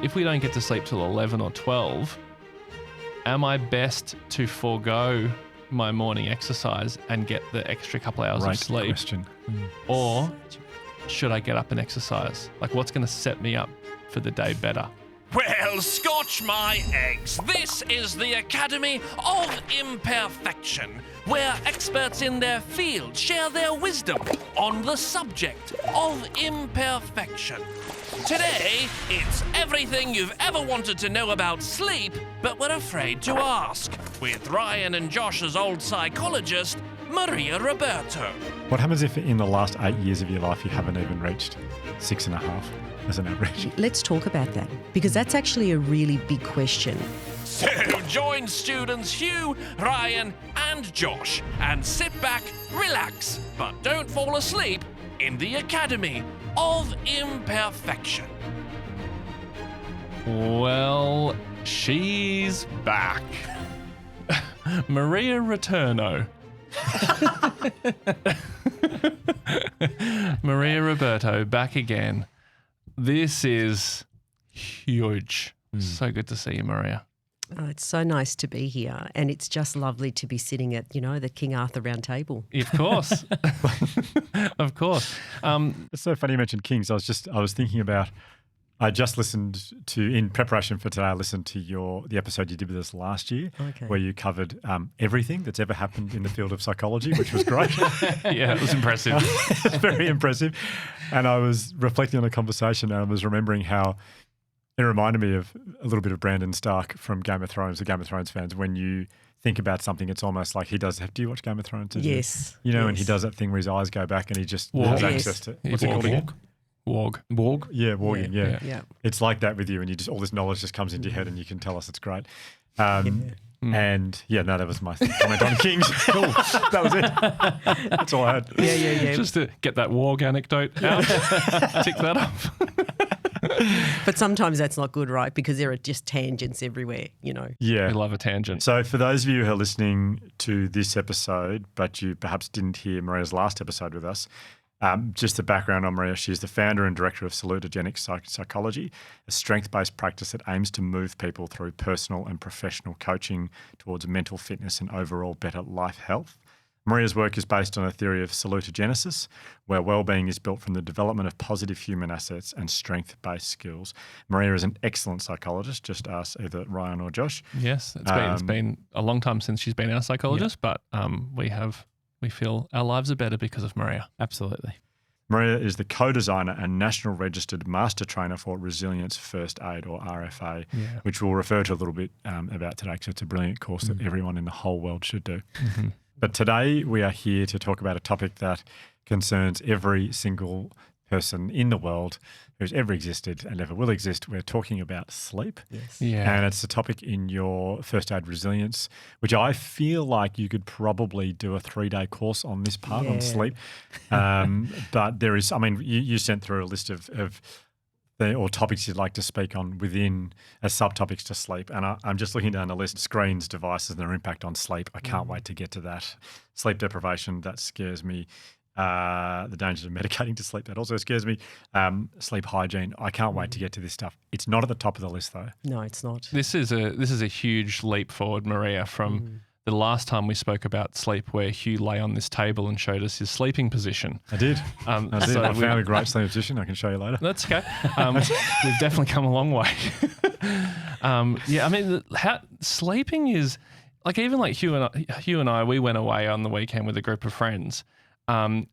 if we don't get to sleep till 11 or 12, am I best to forego my morning exercise and get the extra couple hours of sleep? Question. Or should I get up and exercise? Like, what's going to set me up for the day better? Well, scotch my eggs. This is the Academy of Imperfection, where experts in their field share their wisdom on the subject of imperfection. Today, it's everything you've ever wanted to know about sleep, but were afraid to ask, with Ryan and Josh's old psychologist, Maria Ruberto. What happens if in the last 8 years of your life you haven't even reached 6.5 as an average? Let's talk about that, because that's actually a really big question. So join students Hugh, Ryan and Josh and sit back, relax, but don't fall asleep in the Academy of Imperfection. Well, she's back. Maria Ru-tern-o. Maria Ruberto back again. This is huge. So good to see you, Maria. Oh, it's so nice to be here, and it's just lovely to be sitting at, the King Arthur round table. Of course. Of course. It's so funny you mentioned Kings. I was thinking about, I just listened to, in preparation for today, I listened to the episode you did with us last year, where you covered everything that's ever happened in the field of psychology, which was great. Yeah, it was impressive. It's very impressive. And I was reflecting on the conversation, and I was remembering how it reminded me of a little bit of Brandon Stark from Game of Thrones, the Game of Thrones fans. When you think about something, it's almost like he does. Do you watch Game of Thrones? Yes. And he does that thing where his eyes go back and he just has access to, what's it Warg. called again? Warg. Yeah, warging, yeah. Yeah. It's like that with you, and you just all this knowledge just comes into your head and you can tell us it's great. And that was my comment on Kings. Cool. That was it. That's all I had. Yeah. Just to get that Warg anecdote out. Tick that off. But sometimes that's not good, right? Because there are just tangents everywhere, Yeah. We love a tangent. So for those of you who are listening to this episode, but you perhaps didn't hear Maria's last episode with us, just a background on Maria. She's the founder and director of Salutogenic Psychology, a strength-based practice that aims to move people through personal and professional coaching towards mental fitness and overall better life health. Maria's work is based on a theory of salutogenesis, where well-being is built from the development of positive human assets and strength-based skills. Maria is an excellent psychologist. Just ask either Ryan or Josh. Yes, it's been a long time since she's been our psychologist, but we feel our lives are better because of Maria. Absolutely. Maria is the co-designer and national registered master trainer for Resilience First Aid, or RFA, which we'll refer to a little bit about today, because it's a brilliant course that everyone in the whole world should do. Mm-hmm. But today we are here to talk about a topic that concerns every single person in the world who's ever existed and ever will exist. We're talking about sleep. Yes. Yeah. And it's a topic in your first aid resilience, which I feel like you could probably do a 3-day course on this part on sleep. But there is, you sent through a list of or topics you'd like to speak on within as subtopics to sleep. And I'm just looking down the list: screens, devices, and their impact on sleep. I can't wait to get to that. Sleep deprivation, that scares me. The dangers of medicating to sleep, that also scares me. Sleep hygiene, I can't wait to get to this stuff. It's not at the top of the list though. No, it's not. This is a huge leap forward, Maria, from the last time we spoke about sleep, where Hugh lay on this table and showed us his sleeping position. I did. I found a great sleeping position. I can show you later. That's okay. We've definitely come a long way. Sleeping is like, even like Hugh and I, we went away on the weekend with a group of friends. And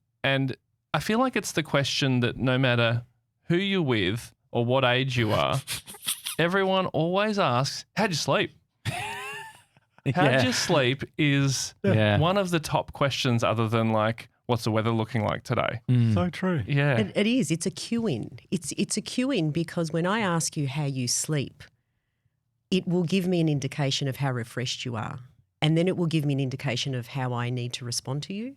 I feel like it's the question that no matter who you're with or what age you are, everyone always asks, how'd you sleep? How'd you sleep is one of the top questions, other than like, what's the weather looking like today? So true. Yeah. It is. It's a cue-in. It's a cue-in, because when I ask you how you sleep, it will give me an indication of how refreshed you are. And then it will give me an indication of how I need to respond to you.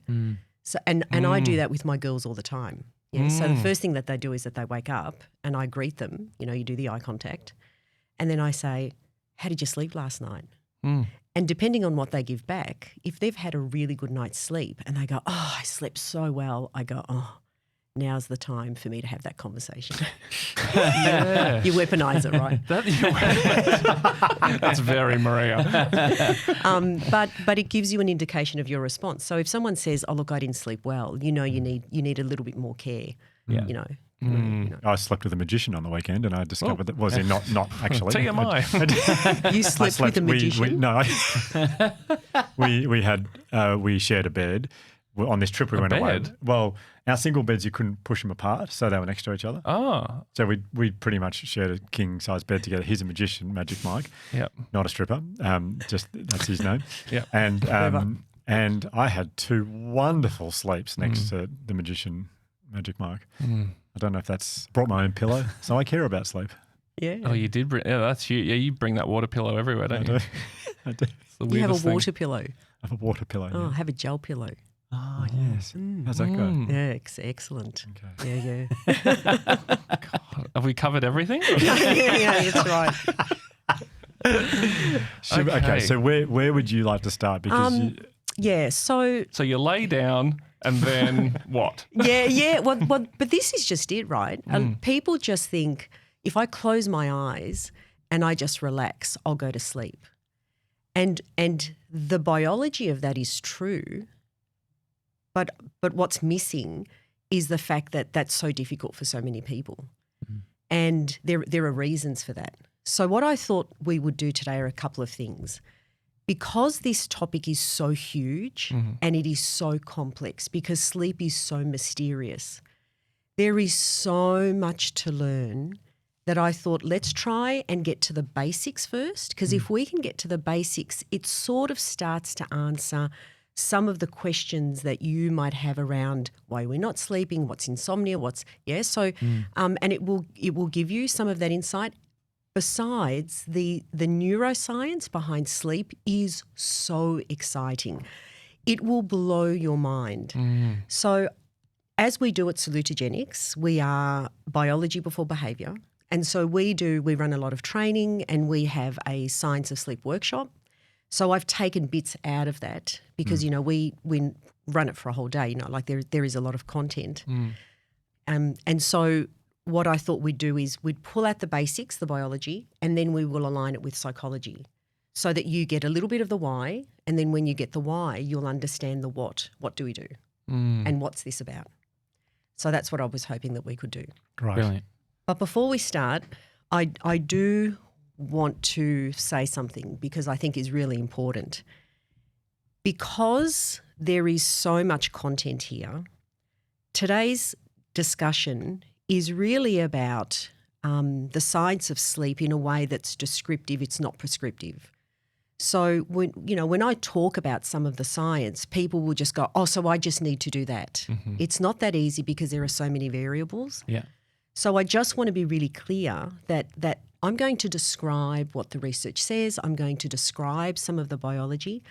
So, and I do that with my girls all the time. Yeah. So the first thing that they do is that they wake up and I greet them. You do the eye contact. And then I say, how did you sleep last night? And depending on what they give back, if they've had a really good night's sleep and they go, oh, I slept so well, I go, oh, now's the time for me to have that conversation. Yeah. You weaponise it, right? That's very Maria. But it gives you an indication of your response. So if someone says, "Oh, look, I didn't sleep well," you need a little bit more care. Yeah. You know. I slept with a magician on the weekend, and I discovered that was not actually. TMI. You slept with a magician? We shared a bed. On this trip we went away. bed? Well, our single beds, you couldn't push them apart, so they were next to each other. Oh. So we pretty much shared a king size bed together. He's a magician, Magic Mike. Yep. Not a stripper. Just that's his name. Yep. And I had 2 wonderful sleeps next to the magician, Magic Mike. I don't know if that's brought my own pillow, so I care about sleep. Yeah. Oh, you did bring. Yeah, that's you. Yeah, you bring that water pillow everywhere, don't you? I do. It's the You have a weirdest thing. water pillow. I have a water pillow. Oh, Yeah. have a gel pillow. Oh, yes. How's that go? Yeah, excellent. Okay. Yeah. Have we covered everything? yeah, that's right. Okay, so where would you like to start? Because Yeah, so So you lay down and then what? yeah. Well, but this is just it, right? People just think if I close my eyes and I just relax, I'll go to sleep. And the biology of that is true, but what's missing is the fact that that's so difficult for so many people. And there are reasons for that. So what I thought we would do today are a couple of things. Because this topic is so huge and it is so complex, because sleep is so mysterious, there is so much to learn that I thought let's try and get to the basics first, because if we can get to the basics, it sort of starts to answer some of the questions that you might have around why we're not sleeping, what's insomnia, and it will give you some of that insight. Besides, the neuroscience behind sleep is so exciting. It will blow your mind. So as we do at Salutogenics, we are biology before behaviour. And so we run a lot of training and we have a science of sleep workshop. So I've taken bits out of that because, we run it for a whole day, like there is a lot of content. And so what I thought we'd do is we'd pull out the basics, the biology, and then we will align it with psychology so that you get a little bit of the why, and then when you get the why, you'll understand the what. What do we do? And what's this about? So that's what I was hoping that we could do. Great. Brilliant. But before we start, I do want to say something because I think is really important. Because there is so much content here, today's discussion is really about the science of sleep in a way that's descriptive, it's not prescriptive. So when I talk about some of the science, people will just go, oh, so I just need to do that. It's not that easy because there are so many variables. Yeah. So I just want to be really clear that I'm going to describe what the research says. I'm going to describe some of the biology.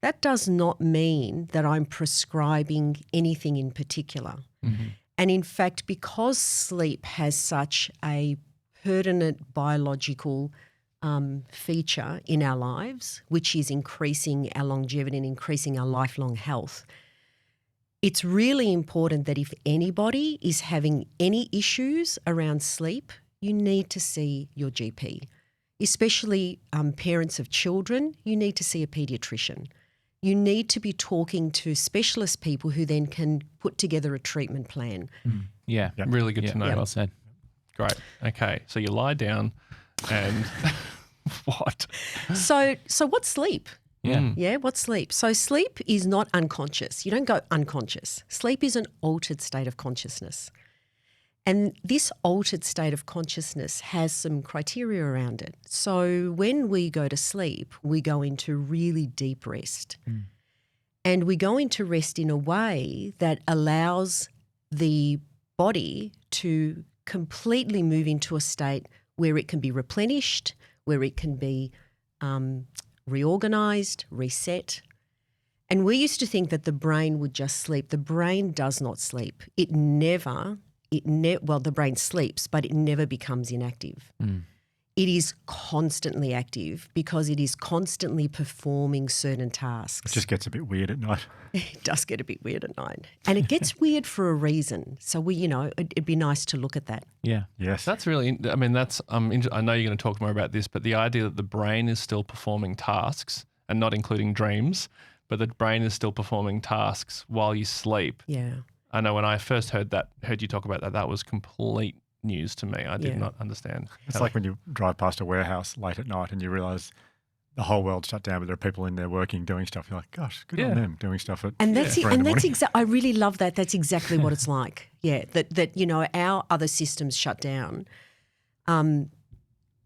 That does not mean that I'm prescribing anything in particular. And in fact, because sleep has such a pertinent biological feature in our lives, which is increasing our longevity and increasing our lifelong health, it's really important that if anybody is having any issues around sleep, you need to see your GP. Especially parents of children, you need to see a paediatrician. You need to be talking to specialist people who then can put together a treatment plan. Yeah. Really good to know. Well said. Great. Okay. So you lie down and what? So what's sleep? Yeah. Yeah, what's sleep? So sleep is not unconscious. You don't go unconscious. Sleep is an altered state of consciousness. And this altered state of consciousness has some criteria around it. So when we go to sleep, we go into really deep rest. And we go into rest in a way that allows the body to completely move into a state where it can be replenished, where it can be reorganized, reset. And we used to think that the brain would just sleep. The brain does not sleep. The brain sleeps, but it never becomes inactive. it is constantly active because it is constantly performing certain It tasks. just gets a bit weird at night. It does get a bit weird at night. And it gets weird for a reason. So it'd be nice to look at that. Yeah. Yes. That's really, I mean, that's, I know you're going to talk more about this, but the idea that the brain is still performing tasks and not including dreams, but the brain is still performing tasks while you sleep. Yeah. I know when I first heard you talk about that, that was complete news to me. I did Yeah. not understand. It's like when you drive past a warehouse late at night and you realise the whole world's shut down, but there are people in there working, doing stuff. You're like, gosh, good Yeah. on them doing stuff at And that's 3 in the morning. I really love that. That's exactly what it's like. Yeah, that our other systems shut down,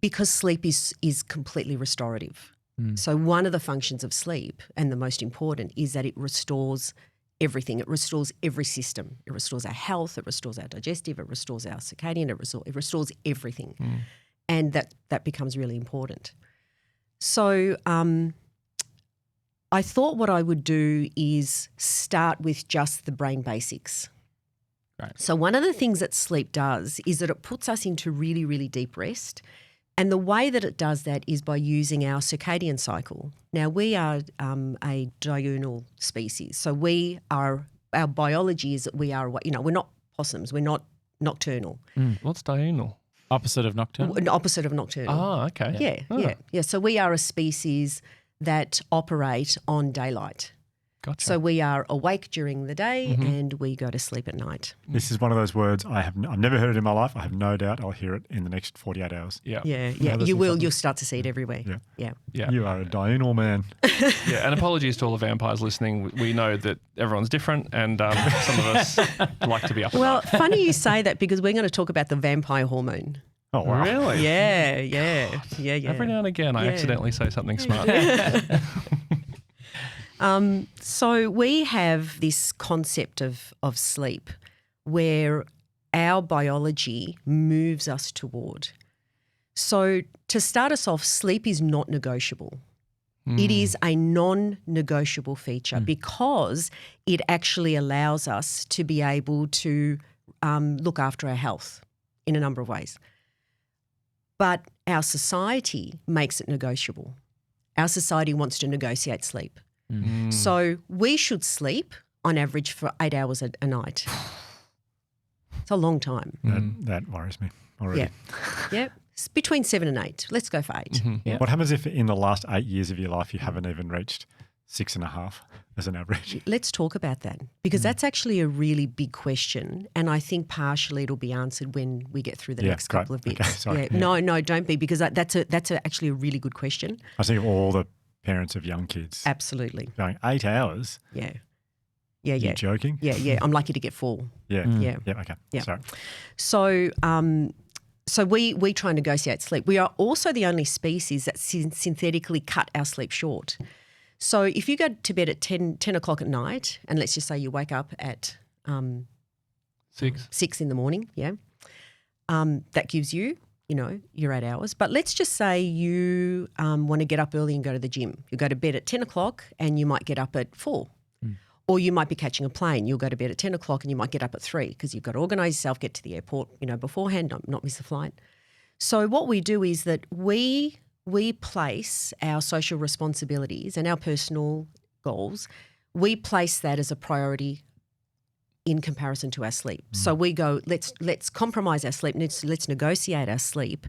because sleep is completely restorative. So one of the functions of sleep, and the most important, is that it restores everything. It restores every system. It restores our health. It restores our digestive. It restores our circadian. It restores everything, and that becomes really important. So I thought what I would do is start with just the brain basics. Right. So one of the things that sleep does is that it puts us into really, really deep rest. And the way that it does that is by using our circadian cycle. Now, we are a diurnal species. So our biology is that we are, we're not possums. We're not nocturnal. What's diurnal? Opposite of nocturnal. An opposite of nocturnal. Oh, okay. Yeah. So we are a species that operate on daylight. Gotcha. So we are awake during the day and we go to sleep at night. This is one of those words I've never heard it in my life. I have no doubt I'll hear it in the next 48 hours. yeah. Yeah. this You is will. something. You'll start to see it everywhere. Yeah. Yeah. You are a diurnal man. Yeah, and apologies to all the vampires listening. We know that everyone's different, and some of us like to be up. Well, funny you say that because we're going to talk about the vampire hormone. Oh, wow. Really? Yeah. Every now and again, I Yeah. accidentally say something smart. So we have this concept of sleep where our biology moves us toward. So to start us off, sleep is not negotiable. It is a non-negotiable feature because it actually allows us to be able to look after our health in a number of ways. But our society makes it negotiable. Our society wants to negotiate sleep. So we should sleep on average for 8 hours a night. It's a long time. That worries me already. Yeah. It's between 7 and 8. Let's go for 8. Yeah. What happens if in the last 8 years of your life you haven't even reached 6.5 as an average? Let's talk about that because that's actually a really big question, and I think partially it'll be answered when we get through the next great. couple of bits. Okay, sorry. No, don't be, because that's actually a really good question. I think of all the parents of young kids Absolutely. going 8 hours. Yeah. You joking? Yeah. I'm lucky to get 4. Yeah. Yeah. Yeah. Okay. Yeah. Sorry. So we try and negotiate sleep. We are also the only species that synthetically cut our sleep short. So if you go to bed at 10 o'clock at night, and let's just say you wake up at 6 in the morning, that gives you, your 8 hours. But let's just say you want to get up early and go to the gym. You go to bed at 10 o'clock and you might get up at 4. Or you might be catching a plane. You'll go to bed at 10 o'clock and you might get up at 3 because you've got to organise yourself, get to the airport, beforehand, not miss a flight. So what we do is that we place our social responsibilities and our personal goals, we place that as a priority in comparison to our sleep. So we go, let's compromise our sleep, let's negotiate our sleep,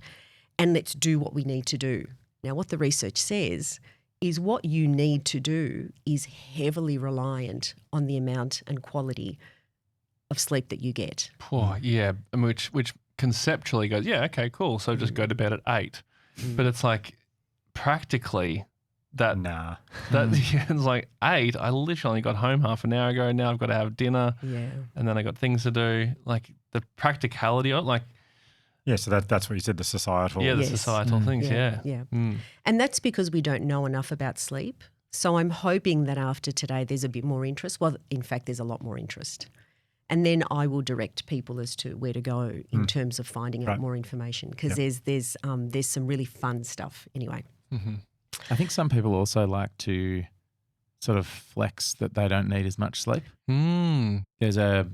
and let's do what we need to do. Now, what the research says is what you need to do is heavily reliant on the amount and quality of sleep that you get. Yeah, which conceptually goes, yeah, okay, cool. So just go to bed at 8. But it's like practically that Nah. it's like 8. I literally only got home half an hour ago. Now I've got to have dinner, Yeah. and then I got things to do. Like the practicality of it, Yeah, so that's what you said, the societal. the Yes. societal things. Yeah. And that's because we don't know enough about sleep. So I'm hoping that after today there's a bit more interest. Well, in fact, there's a lot more interest. And then I will direct people as to where to go in terms of finding out Right. more information because there's some really fun stuff anyway. I think some people also like to sort of flex that they don't need as much sleep. There's a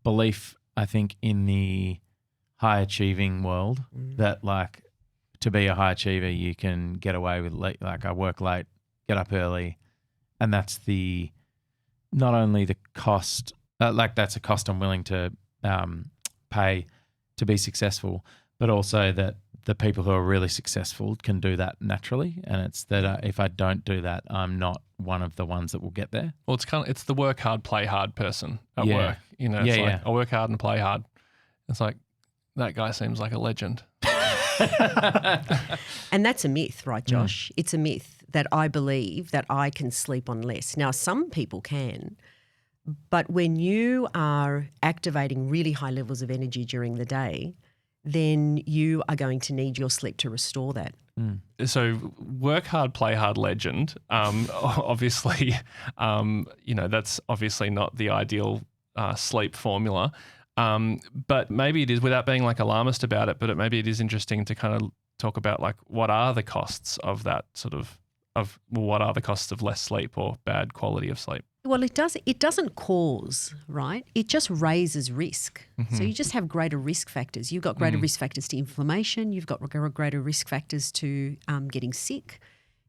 belief, I think, in the high achieving world that to be a high achiever, you can get away with like I work late, get up early, and that's not only the cost, that's a cost I'm willing to pay to be successful, but also that the people who are really successful can do that naturally, and it's that if I don't do that, I'm not one of the ones that will get there. Well, it's the work hard, play hard person at Yeah. work. It's Yeah, like yeah. I work hard and play hard. It's like that guy seems like a legend. And that's a myth, right, Josh? It's a myth that I believe that I can sleep on less. Now, some people can, but when you are activating really high levels of energy during the day, then you are going to need your sleep to restore that. So work hard, play hard legend. Obviously, that's obviously not the ideal sleep formula. But maybe it is, without being like alarmist about it, but maybe it is interesting to kind of talk about like what are the costs of that what are the costs of less sleep or bad quality of sleep? Well, it doesn't cause, right? It just raises risk. So you just have greater risk factors. You've got greater risk factors to inflammation. You've got greater risk factors to getting sick.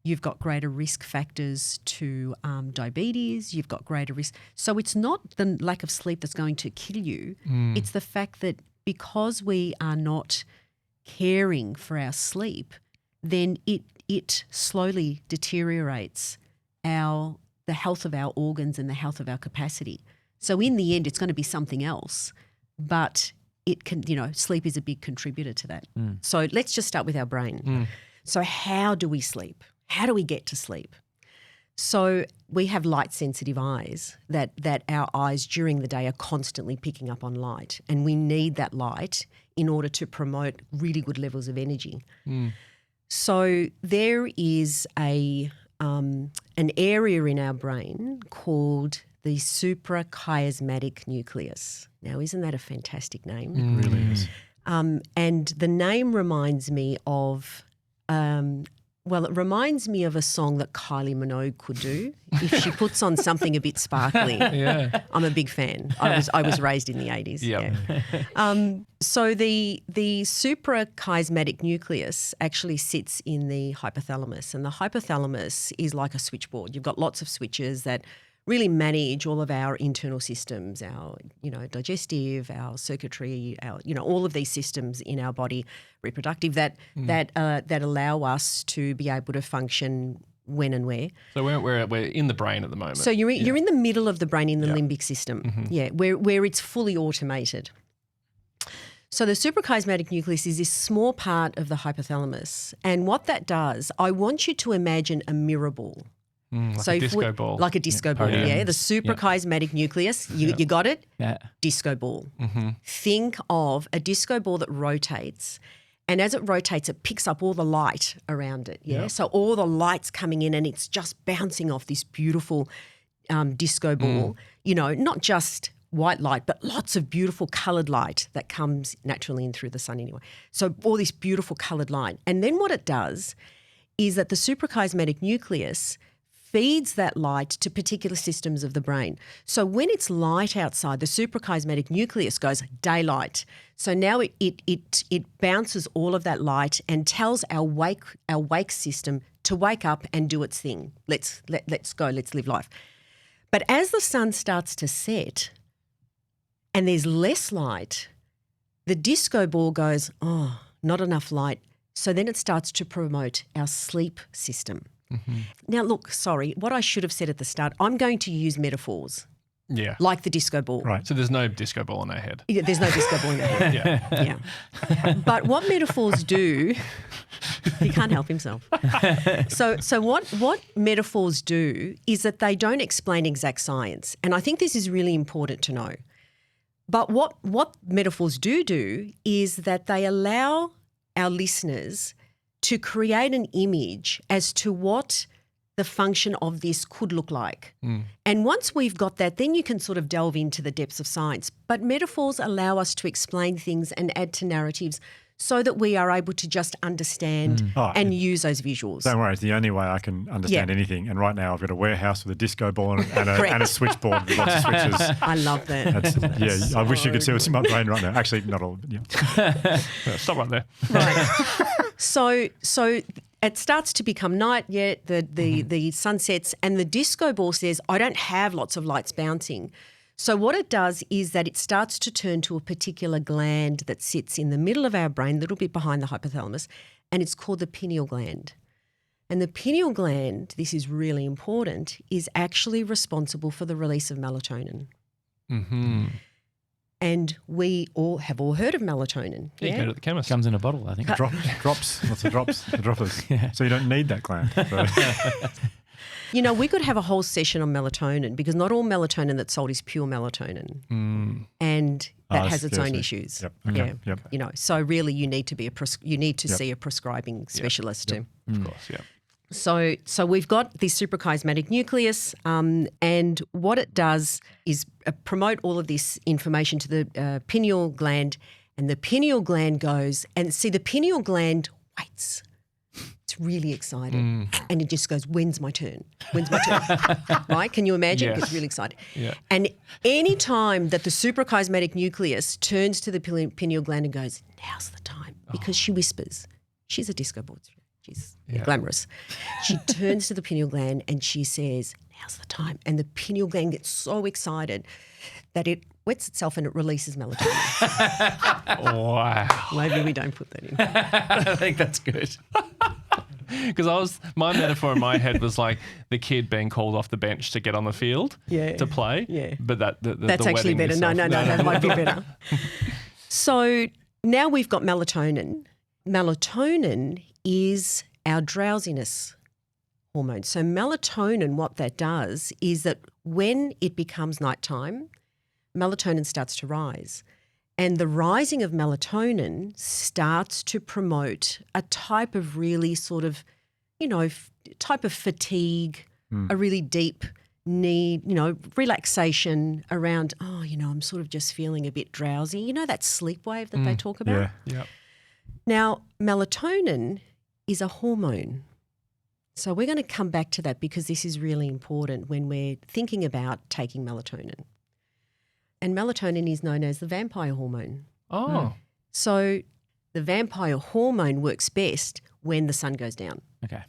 You've got greater risk factors to diabetes. You've got greater risk. So it's not the lack of sleep that's going to kill you. It's the fact that because we are not caring for our sleep, then it slowly deteriorates the health of our organs and the health of our capacity. So in the end, it's going to be something else, but it can, sleep is a big contributor to that. So let's just start with our brain. So how do we sleep? How do we get to sleep? So we have light-sensitive eyes that our eyes during the day are constantly picking up on light, and we need that light in order to promote really good levels of energy. So there is an area in our brain called the suprachiasmatic nucleus. Now, isn't that a fantastic name? It really is. And the name reminds me of it reminds me of a song that Kylie Minogue could do if she puts on something a bit sparkly. Yeah. I'm a big fan. I was raised in the 80s. Yep. Yeah. So the suprachiasmatic nucleus actually sits in the hypothalamus, and the hypothalamus is like a switchboard. You've got lots of switches that really manage all of our internal systems, our digestive, our circuitry, our all of these systems in our body, reproductive, that allow us to be able to function when and where. So we're in the brain at the moment. So you're in the middle of the brain in the limbic system, where it's fully automated. So the suprachiasmatic nucleus is this small part of the hypothalamus, and what that does, I want you to imagine a mirror ball. Like a disco ball. Like a disco ball, yeah. The suprachiasmatic nucleus, you got it? Yeah. Disco ball. Think of a disco ball that rotates, and as it rotates, it picks up all the light around it, yeah? So all the light's coming in and it's just bouncing off this beautiful disco ball, not just white light, but lots of beautiful coloured light that comes naturally in through the sun anyway. So all this beautiful coloured light. And then what it does is that the suprachiasmatic nucleus feeds that light to particular systems of the brain. So when it's light outside, the suprachiasmatic nucleus goes daylight. So now it bounces all of that light and tells our wake system to wake up and do its thing. Let's go, let's live life. But as the sun starts to set and there's less light, the disco ball goes, oh, not enough light. So then it starts to promote our sleep system. Now, look, sorry, what I should have said at the start, I'm going to use metaphors. Yeah. Like the disco ball. Right. So there's no disco ball in our head. Yeah, there's no disco ball in the head. Yeah. But what metaphors do, he can't help himself. So what metaphors do is that they don't explain exact science. And I think this is really important to know. But what metaphors do is that they allow our listeners to create an image as to what the function of this could look like. And once we've got that, then you can sort of delve into the depths of science. But metaphors allow us to explain things and add to narratives so that we are able to just understand Oh, and use those visuals. Don't worry, it's the only way I can understand anything. And right now I've got a warehouse with a disco ball and a switchboard with lots of switches. I love that. I wish you could see what's in my brain right now. Actually, not all. Yeah. Stop right there. Right. So it starts to become night, the sun sets, and the disco ball says, I don't have lots of lights bouncing. So what it does is that it starts to turn to a particular gland that sits in the middle of our brain, a little bit behind the hypothalamus, and it's called the pineal gland. And the pineal gland, this is really important, is actually responsible for the release of melatonin. Mm-hmm. And we all have heard of melatonin. You go to the chemist. Comes in a bottle, I think. Drops, lots of drops, the droppers. Yeah. So you don't need that gland. So. You know, we could have a whole session on melatonin because not all melatonin that's sold is pure melatonin. And that has its own issues. Yep. Okay. Yeah. Yep. You know, so really you need to be see a prescribing specialist too. Of course, yeah. So we've got this suprachiasmatic nucleus, and what it does is promote all of this information to the pineal gland, and the pineal gland goes and see the pineal gland waits. It's really excited, and it just goes, "When's my turn? When's my turn?" Right? Can you imagine? Yes. It gets really excited. Yeah. And any time that the suprachiasmatic nucleus turns to the pineal gland and goes, "Now's the time," because she whispers. She's a disco ball. She's glamorous. She turns to the pineal gland and she says, "Now's the time." And the pineal gland gets so excited that it wets itself and it releases melatonin. Wow. Maybe we don't put that in. I think that's good. Because my metaphor in my head was like the kid being called off the bench to get on the field to play. Yeah. But That's the actually better. wedding No, itself- that might be better. So now we've got melatonin. Melatonin is our drowsiness hormone. So melatonin, what that does is that when it becomes nighttime, melatonin starts to rise. And the rising of melatonin starts to promote a type of really sort of, type of fatigue, a really deep need, relaxation around, I'm sort of just feeling a bit drowsy. You know that sleep wave that they talk about? Yeah. Now, melatonin is a hormone. So we're going to come back to that because this is really important when we're thinking about taking melatonin. And melatonin is known as the vampire hormone. Oh. So the vampire hormone works best when the sun goes down. Okay.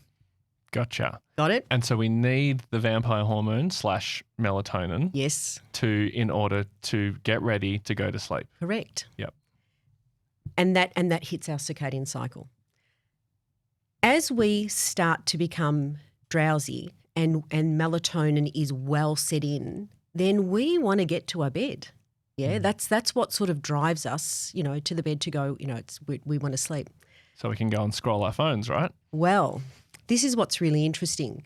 Gotcha. Got it? And so we need the vampire hormone / melatonin Yes, in order to get ready to go to sleep. correct. Yep. And that hits our circadian cycle. As we start to become drowsy and melatonin is well set in, then we want to get to our bed. Yeah, that's what sort of drives us, to the bed to go, we want to sleep. So we can go and scroll our phones, right? Well, this is what's really interesting.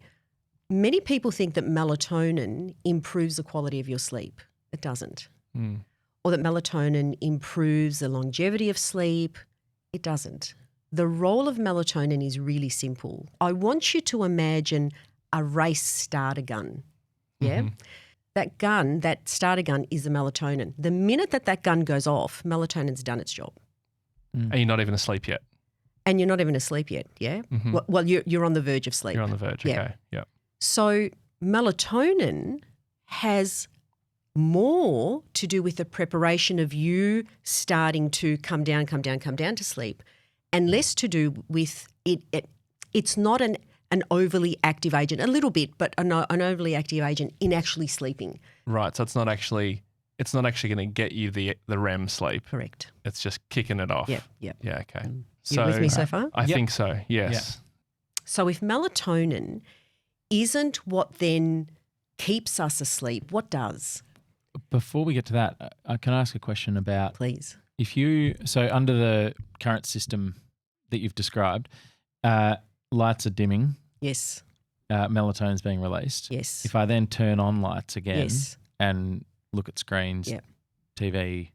Many people think that melatonin improves the quality of your sleep. It doesn't. Or that melatonin improves the longevity of sleep. It doesn't. The role of melatonin is really simple. I want you to imagine a race starter gun. Yeah? That gun, that starter gun is the melatonin. The minute that gun goes off, melatonin's done its job. And you're not even asleep yet. And you're not even asleep yet, yeah? Well, you're on the verge of sleep. You're on the verge, Yeah. okay. Yep. So melatonin has more to do with the preparation of you starting to come down to sleep, and less to do with it. It's not an overly active agent, a little bit, but an overly active agent in actually sleeping. Right. So it's not actually going to get you the REM sleep. Correct. It's just kicking it off. Yep. Yeah, okay. You with me so far? I think so, yes. So if melatonin isn't what then keeps us asleep, what does? Before we get to that, I can ask a question about Please. so under the current system that you've described, lights are dimming, Yes. melatonin's being released. Yes. If I then turn on lights again Yes. and look at screens, Yep. TV,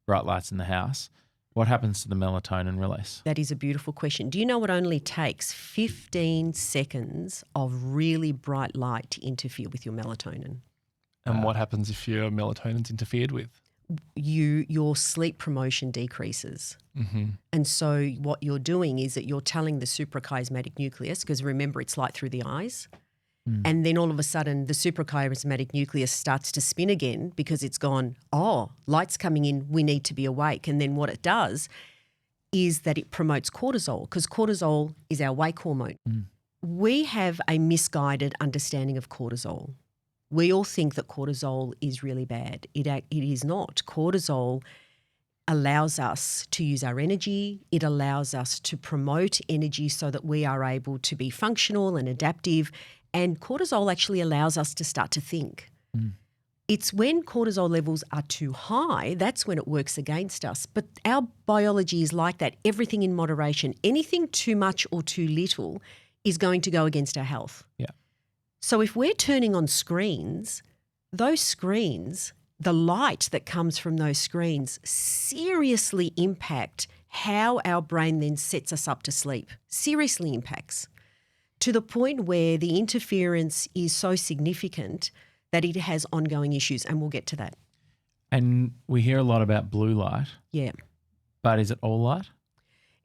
bright lights in the house, what happens to the melatonin release? That is a beautiful question. Do you know it only takes 15 seconds of really bright light to interfere with your melatonin? And what happens if your melatonin's interfered with? your sleep promotion decreases. Mm-hmm. And so what you're doing is that you're telling the suprachiasmatic nucleus, because remember it's light through the eyes, and then all of a sudden the suprachiasmatic nucleus starts to spin again because it's gone, oh, light's coming in, we need to be awake. And then what it does is that it promotes cortisol, because cortisol is our wake hormone. We have a misguided understanding of cortisol. We all think that cortisol is really bad. It is not. Cortisol allows us to use our energy. It allows us to promote energy so that we are able to be functional and adaptive. And cortisol actually allows us to start to think. It's when cortisol levels are too high, that's when it works against us. But our biology is like that. Everything in moderation. Anything too much or too little is going to go against our health. Yeah. So if we're turning on screens, those screens, the light that comes from those screens seriously impact how our brain then sets us up to sleep. Seriously impacts, to the point where the interference is so significant that it has ongoing issues, and we'll get to that. And we hear a lot about blue light, Yeah. but is it all light?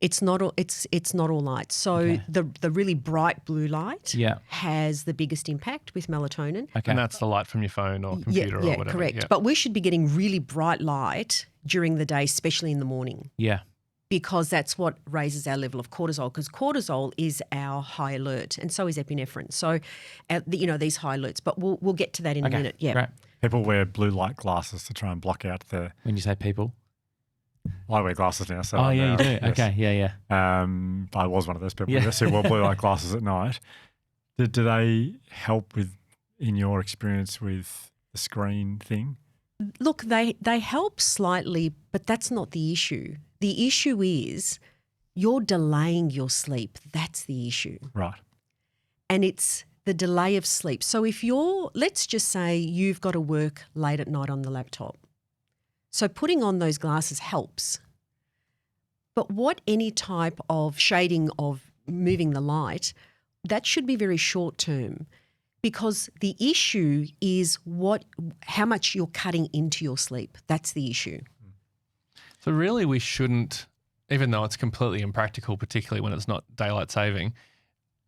It's not all, it's not all light. So Okay. the really bright blue light Yeah. has the biggest impact with melatonin. Okay. And that's the light from your phone or computer yeah, or whatever. correct. Yeah. But we should be getting really bright light during the day, especially in the morning, Yeah. because that's what raises our level of cortisol, because cortisol is our high alert, and so is epinephrine. So, these high alerts, but we'll get to that in a minute. Yeah. Great. People wear blue light glasses to try and block out the. When you say people. I wear glasses now. So Oh, I'm yeah, now- you do. yes. Okay. Yeah. I was one of those people Yeah. yes, who wore blue light glasses at night. Do they help with, in your experience, with the screen thing? Look, they help slightly, but that's not the issue. The issue is you're delaying your sleep. That's the issue. Right. And it's the delay of sleep. So let's just say you've got to work late at night on the laptop. So putting on those glasses helps. But what any type of shading of moving the light, that should be very short term, because the issue is how much you're cutting into your sleep. That's the issue. So really we shouldn't, even though it's completely impractical, particularly when it's not daylight saving,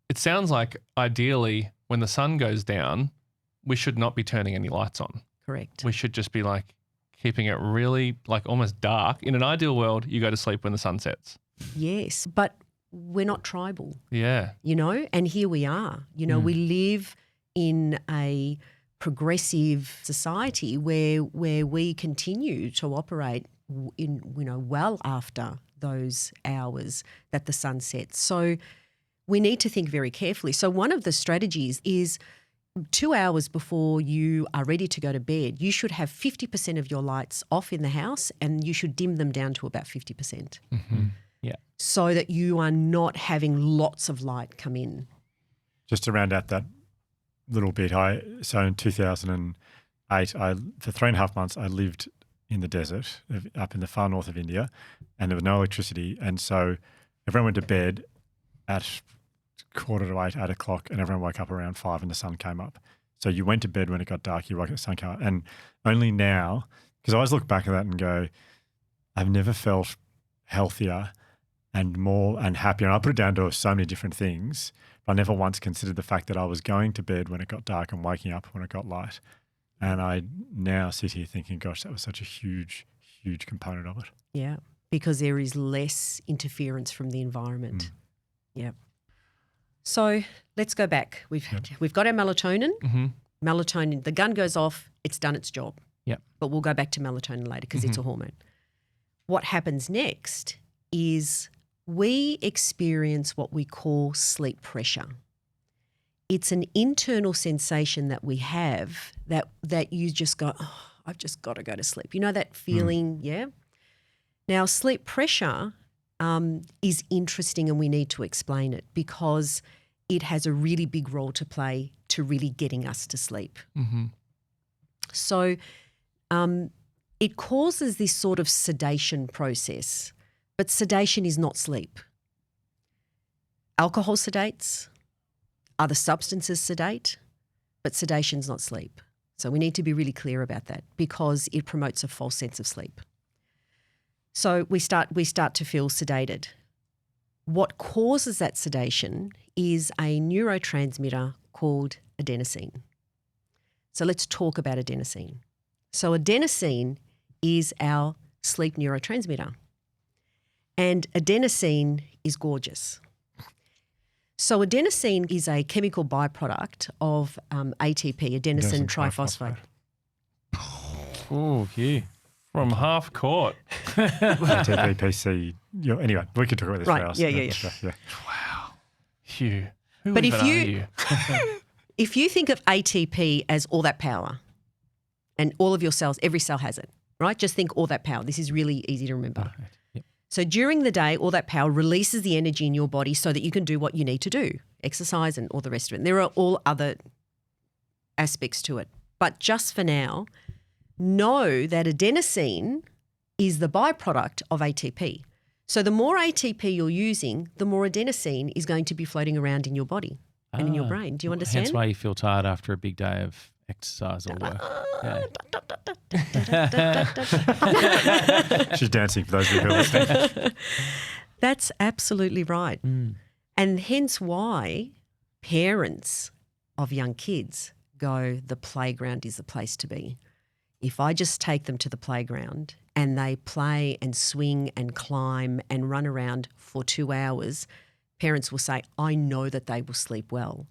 it sounds like ideally when the sun goes down, we should not be turning any lights on. Correct. We should just be like keeping it really like almost dark. In an ideal world, you go to sleep when the sun sets. Yes, but we're not tribal, Yeah. and here we are. We live in a progressive society where we continue to operate in well after those hours that the sun sets. So we need to think very carefully. So one of the strategies is 2 hours before you are ready to go to bed, you should have 50% of your lights off in the house, and you should dim them down to about 50%. Yeah. So that you are not having lots of light come in. Just to round out that little bit, so in 2008, for 3.5 months, I lived in the desert up in the far north of India, and there was no electricity. And so everyone went to bed at 7:45, 8 o'clock, and everyone woke up around 5 and the sun came up. So you went to bed when it got dark, you woke up, the sun came up. And only now, because I always look back at that and go, I've never felt healthier and more and happier. And I put it down to so many different things, but I never once considered the fact that I was going to bed when it got dark and waking up when it got light. And I now sit here thinking, gosh, that was such a huge, huge component of it. Yeah, because there is less interference from the environment. Yeah. So let's go back. We've got our melatonin. Mm-hmm. Melatonin, the gun goes off, it's done its job. Yep. But we'll go back to melatonin later because it's a hormone. What happens next is we experience what we call sleep pressure. It's an internal sensation that we have that you just go, oh, I've just got to go to sleep. You know that feeling, yeah? Now, sleep pressure is interesting, and we need to explain it because it has a really big role to play to really getting us to sleep. Mm-hmm. So it causes this sort of sedation process, but sedation is not sleep. Alcohol sedates, other substances sedate, but sedation's not sleep. So we need to be really clear about that because it promotes a false sense of sleep. So we start to feel sedated. What causes that sedation is a neurotransmitter called adenosine. So let's talk about adenosine. So adenosine is our sleep neurotransmitter. And adenosine is gorgeous. So adenosine is a chemical byproduct of ATP, adenosine triphosphate. Oh, Hugh. From half court. TPPC. Anyway, we could talk about this Right, for hours. yeah. Hugh. Who But even if are you- If you think of ATP as all that power and all of your cells, every cell has it, right? Just think all that power. This is really easy to remember. Yep. So during the day, all that power releases the energy in your body so that you can do what you need to do, exercise and all the rest of it. And there are all other aspects to it. But just for now, know that adenosine is the byproduct of ATP. So the more ATP you're using, the more adenosine is going to be floating around in your body and in your brain. Do you understand? Hence why you feel tired after a big day of exercise or work. She's dancing for those of you who are listening. That's absolutely right. And hence why parents of young kids go, the playground is the place to be. If I just take them to the playground and they play and swing and climb and run around for 2 hours, parents will say, I know that they will sleep well.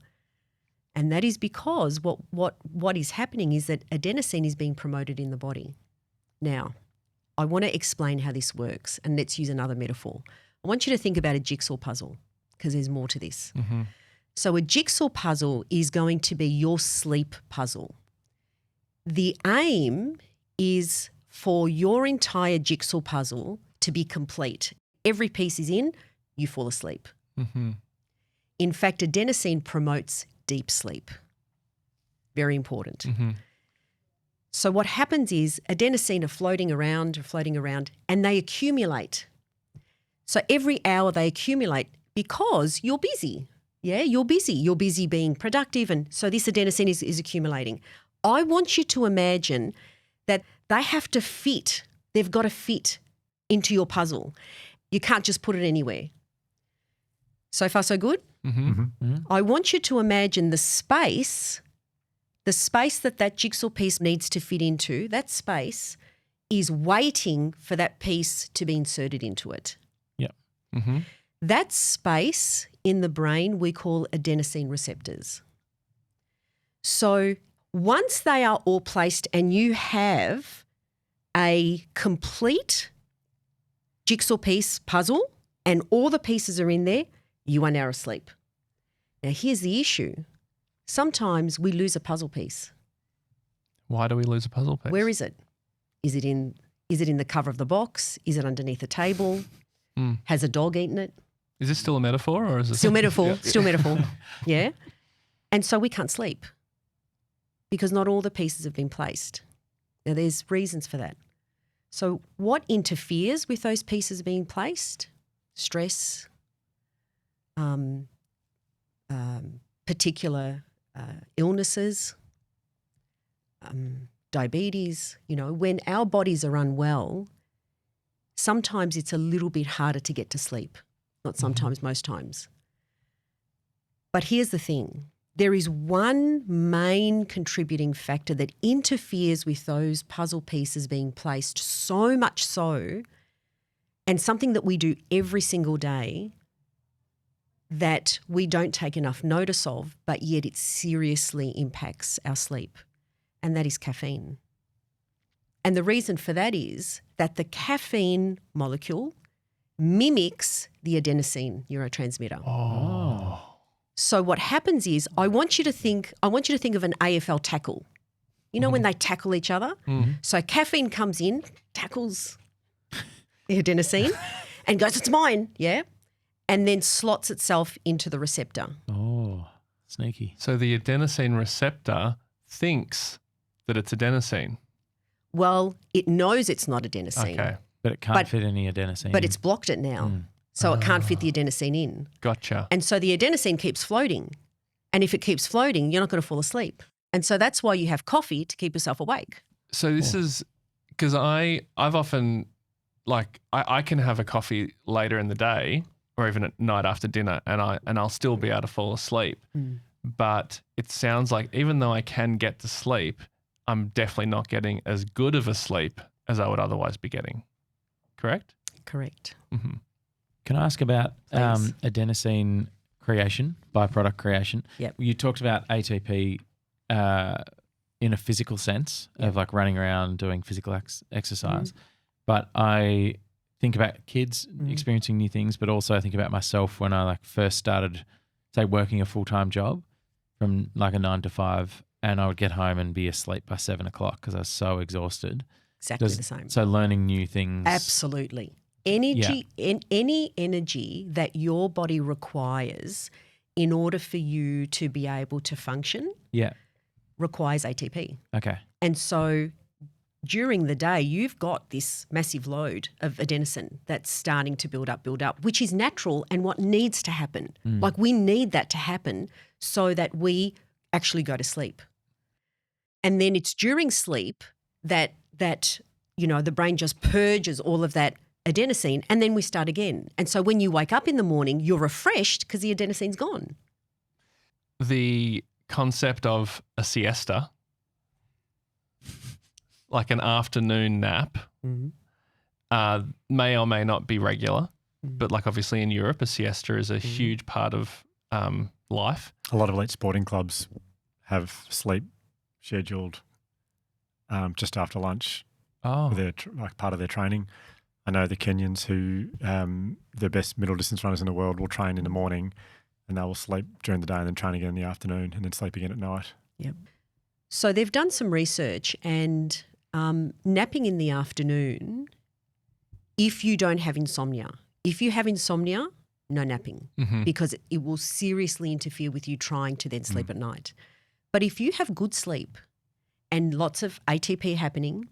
And that is because what is happening is that adenosine is being promoted in the body. Now, I want to explain how this works, and let's use another metaphor. I want you to think about a jigsaw puzzle because there's more to this. Mm-hmm. So a jigsaw puzzle is going to be your sleep puzzle. The aim is for your entire jigsaw puzzle to be complete. Every piece is in, you fall asleep. Mm-hmm. In fact, adenosine promotes deep sleep. Very important. Mm-hmm. So what happens is adenosine are floating around, and they accumulate. So every hour they accumulate because you're busy. Yeah, you're busy. You're busy being productive, and so this adenosine is accumulating. I want you to imagine that they have to fit. They've got to fit into your puzzle. You can't just put it anywhere. So far, so good? Mm-hmm. I want you to imagine the space that jigsaw piece needs to fit into, that space is waiting for that piece to be inserted into it. Yeah. Mm-hmm. That space in the brain we call adenosine receptors. So once they are all placed and you have a complete jigsaw piece puzzle and all the pieces are in there, you are now asleep. Now here's the issue. Sometimes we lose a puzzle piece. Why do we lose a puzzle piece? Where is it? Is it in the cover of the box? Is it underneath a table? Has a dog eaten it? Is this still a metaphor or is this Still metaphor, still metaphor. Yeah. And so we can't sleep because not all the pieces have been placed. Now there's reasons for that. So what interferes with those pieces being placed? Stress, particular illnesses, diabetes. You know, when our bodies are unwell, sometimes it's a little bit harder to get to sleep. Not sometimes, most times. But here's the thing. There is one main contributing factor that interferes with those puzzle pieces being placed so much so, and something that we do every single day that we don't take enough notice of, but yet it seriously impacts our sleep, and that is caffeine. And the reason for that is that the caffeine molecule mimics the adenosine neurotransmitter. Oh. So what happens is I want you to think of an AFL tackle. You know when they tackle each other? Mm-hmm. So caffeine comes in, tackles the adenosine and goes, it's mine, yeah? And then slots itself into the receptor. Oh, sneaky. So the adenosine receptor thinks that it's adenosine. Well, it knows it's not adenosine, Okay. But it can't fit any adenosine. but it's blocked it now. So it can't fit the adenosine in. Gotcha. And so the adenosine keeps floating. And if it keeps floating, you're not going to fall asleep. And so that's why you have coffee, to keep yourself awake. So this is because I've often I can have a coffee later in the day or even at night after dinner and I'll still be able to fall asleep. But it sounds like even though I can get to sleep, I'm definitely not getting as good of a sleep as I would otherwise be getting. Correct? Correct. Mm-hmm. Can I ask about Please. adenosine creation, byproduct creation? Yep. You talked about ATP in a physical sense of like running around doing physical exercise. But I think about kids experiencing new things, but also I think about myself when I like first started, say, working a full-time job from like a 9 to 5, and I would get home and be asleep by 7 o'clock because I was so exhausted. Exactly the same. So learning new things. Absolutely. Any energy that your body requires in order for you to be able to function requires ATP. Okay. And so during the day, you've got this massive load of adenosine that's starting to build up, which is natural and what needs to happen. Like we need that to happen so that we actually go to sleep. And then it's during sleep that the brain just purges all of that adenosine and then we start again. And so when you wake up in the morning, you're refreshed because the adenosine's gone. The concept of a siesta, like an afternoon nap, may or may not be regular, but like obviously in Europe, a siesta is a huge part of life. A lot of elite sporting clubs have sleep scheduled just after lunch. They're like part of their training. I know the Kenyans who the best middle distance runners in the world will train in the morning and they will sleep during the day and then train again in the afternoon and then sleep again at night. Yep. So they've done some research and napping in the afternoon, if you don't have insomnia. If you have insomnia, no napping because it will seriously interfere with you trying to then sleep at night. But if you have good sleep and lots of ATP happening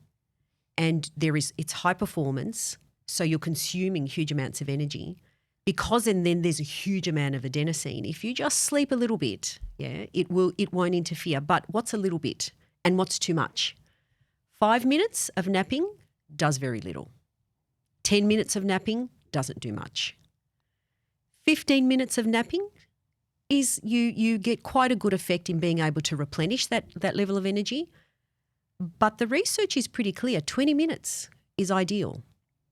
and it's high performance, so you're consuming huge amounts of energy, because and then there's a huge amount of adenosine. If you just sleep a little bit, it won't interfere. But what's a little bit and what's too much? 5 minutes of napping does very little. 10 minutes of napping doesn't do much. 15 minutes of napping is you get quite a good effect in being able to replenish that level of energy. But the research is pretty clear. 20 minutes is ideal.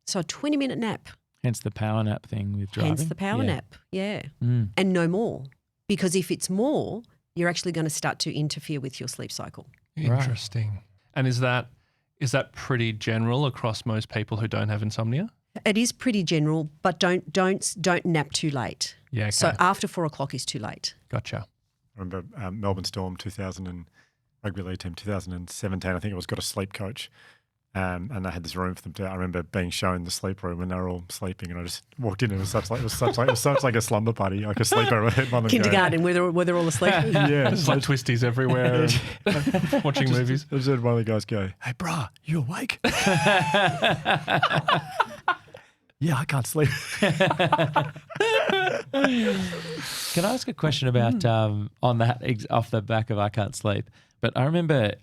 So a 20-minute nap. Hence the power nap thing with driving. Hence the power nap, and no more. Because if it's more, you're actually going to start to interfere with your sleep cycle. Interesting. Right. And is that pretty general across most people who don't have insomnia? It is pretty general, but don't nap too late. Yeah. Okay. So after 4 o'clock is too late. Gotcha. I remember Melbourne Storm 2000 and rugby league team 2017. I think it was got a sleep coach, and they had this room for them to. I remember being shown the sleep room when they were all sleeping, and I just walked in. And it was such like a slumber party, like a sleeper. Kindergarten, where they're all asleep. Yeah, it's like twisties everywhere, and watching movies. I just heard one of the guys go, "Hey, brah, you awake?" Yeah, I can't sleep. Can I ask a question about on that off the back of I can't sleep? But I remember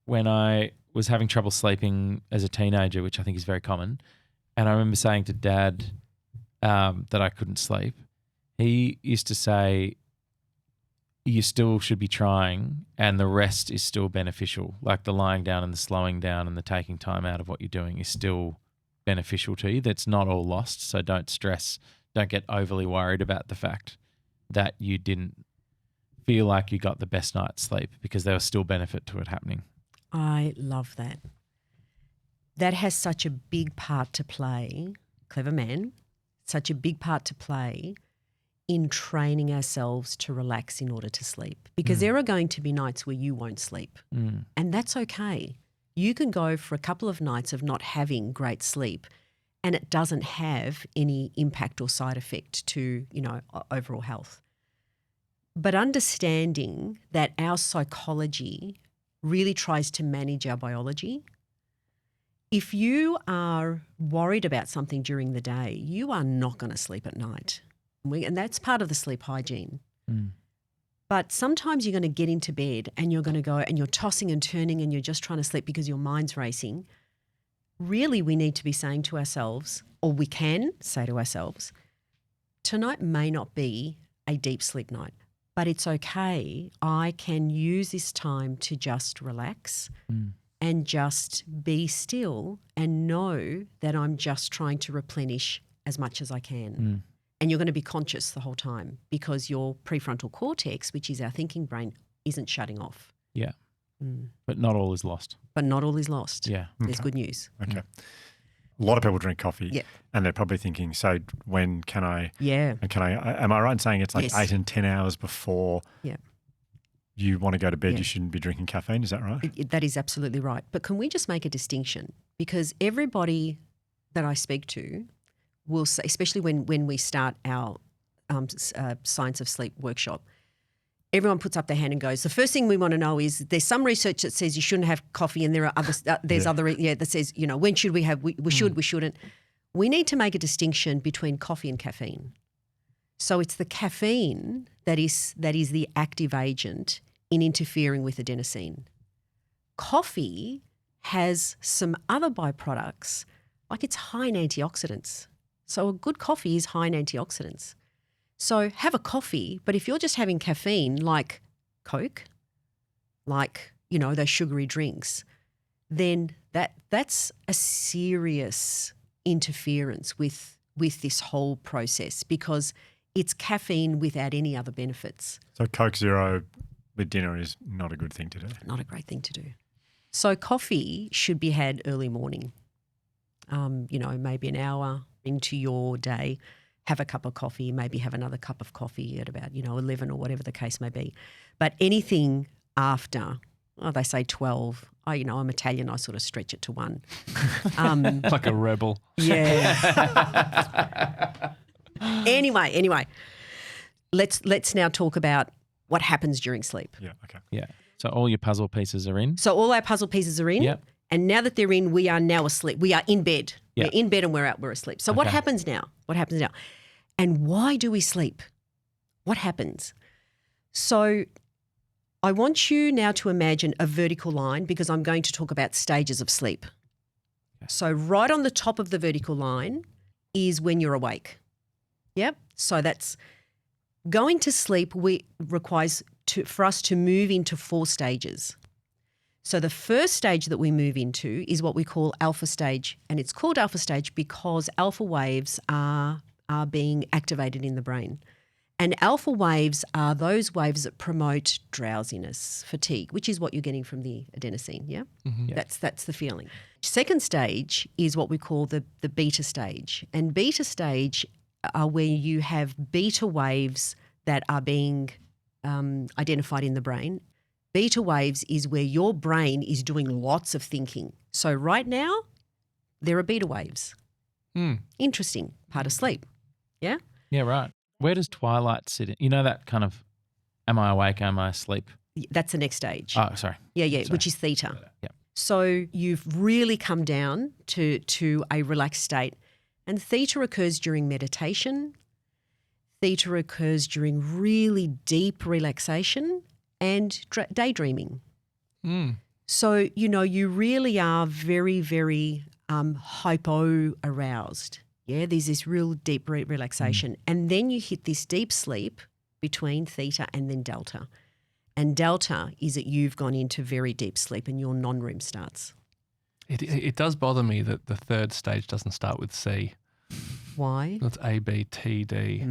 when I was having trouble sleeping as a teenager, which I think is very common, and I remember saying to Dad that I couldn't sleep. He used to say, you still should be trying and the rest is still beneficial. Like the lying down and the slowing down and the taking time out of what you're doing is still beneficial to you. That's not all lost. So don't stress. Don't get overly worried about the fact that you didn't feel like you got the best night's sleep because there was still benefit to it happening. I love that. That has such a big part to play, clever man, such a big part to play in training ourselves to relax in order to sleep, because there are going to be nights where you won't sleep, and that's okay. You can go for a couple of nights of not having great sleep and it doesn't have any impact or side effect to, overall health. But understanding that our psychology really tries to manage our biology. If you are worried about something during the day, you are not going to sleep at night. And that's part of the sleep hygiene. But sometimes you're going to get into bed and you're going to go and you're tossing and turning and you're just trying to sleep because your mind's racing. Really, we need to be saying to ourselves, or we can say to ourselves, tonight may not be a deep sleep night, but it's okay. I can use this time to just relax and just be still and know that I'm just trying to replenish as much as I can. And you're going to be conscious the whole time because your prefrontal cortex, which is our thinking brain, isn't shutting off. Yeah. But not all is lost. But not all is lost. Yeah. There's good news. Okay. A lot of people drink coffee and they're probably thinking, so when can I? Yeah. And can I? Am I right in saying it's like Yes. 8 and 10 hours before you want to go to bed, you shouldn't be drinking caffeine? Is that right? That is absolutely right. But can we just make a distinction? Because everybody that I speak to will say, especially when we start our Science of Sleep workshop, everyone puts up their hand and goes, the first thing we want to know is there's some research that says you shouldn't have coffee and there are other, that says, when should we have, we should, we shouldn't. We need to make a distinction between coffee and caffeine. So it's the caffeine that is the active agent in interfering with adenosine. Coffee has some other byproducts, like it's high in antioxidants. So a good coffee is high in antioxidants. So have a coffee, but if you're just having caffeine like Coke, like, those sugary drinks, then that's a serious interference with this whole process because it's caffeine without any other benefits. So Coke Zero with dinner is not a good thing to do. Not a great thing to do. So coffee should be had early morning, maybe an hour into your day. Have a cup of coffee, maybe have another cup of coffee at about, 11 or whatever the case may be. But anything after, they say 12. I'm Italian, I sort of stretch it to 1. Like a rebel. Yeah. Anyway, let's now talk about what happens during sleep. Yeah, okay. Yeah. So all your puzzle pieces are in. So all our puzzle pieces are in. Yep. And now that they're in, we are now asleep. We are in bed. Yep. We're in bed and we're asleep. So what happens now? And why do we sleep? What happens? So I want you now to imagine a vertical line because I'm going to talk about stages of sleep. Okay. So right on the top of the vertical line is when you're awake. Yep. So that's going to sleep requires for us to move into 4 stages. So the first stage that we move into is what we call alpha stage, and it's called alpha stage because alpha waves are being activated in the brain. And alpha waves are those waves that promote drowsiness, fatigue, which is what you're getting from the adenosine, yeah? Mm-hmm. Yeah. That's the feeling. Second stage is what we call the beta stage. And beta stage are where you have beta waves that are being identified in the brain. Beta waves is where your brain is doing lots of thinking. So right now, there are beta waves. Interesting, part of sleep. Yeah? Yeah, right. Where does twilight sit in? That kind of, am I awake, am I asleep? That's the next stage. Oh, sorry. Yeah, Sorry. which is theta. Yeah. So you've really come down to a relaxed state. And theta occurs during meditation. Theta occurs during really deep relaxation and daydreaming. So, you really are very, very hypo-aroused. Yeah, there's this real deep relaxation. And then you hit this deep sleep between theta and then delta. And delta is that you've gone into very deep sleep and your non-REM starts. It does bother me that the third stage doesn't start with C. Why? That's A, B, T, D.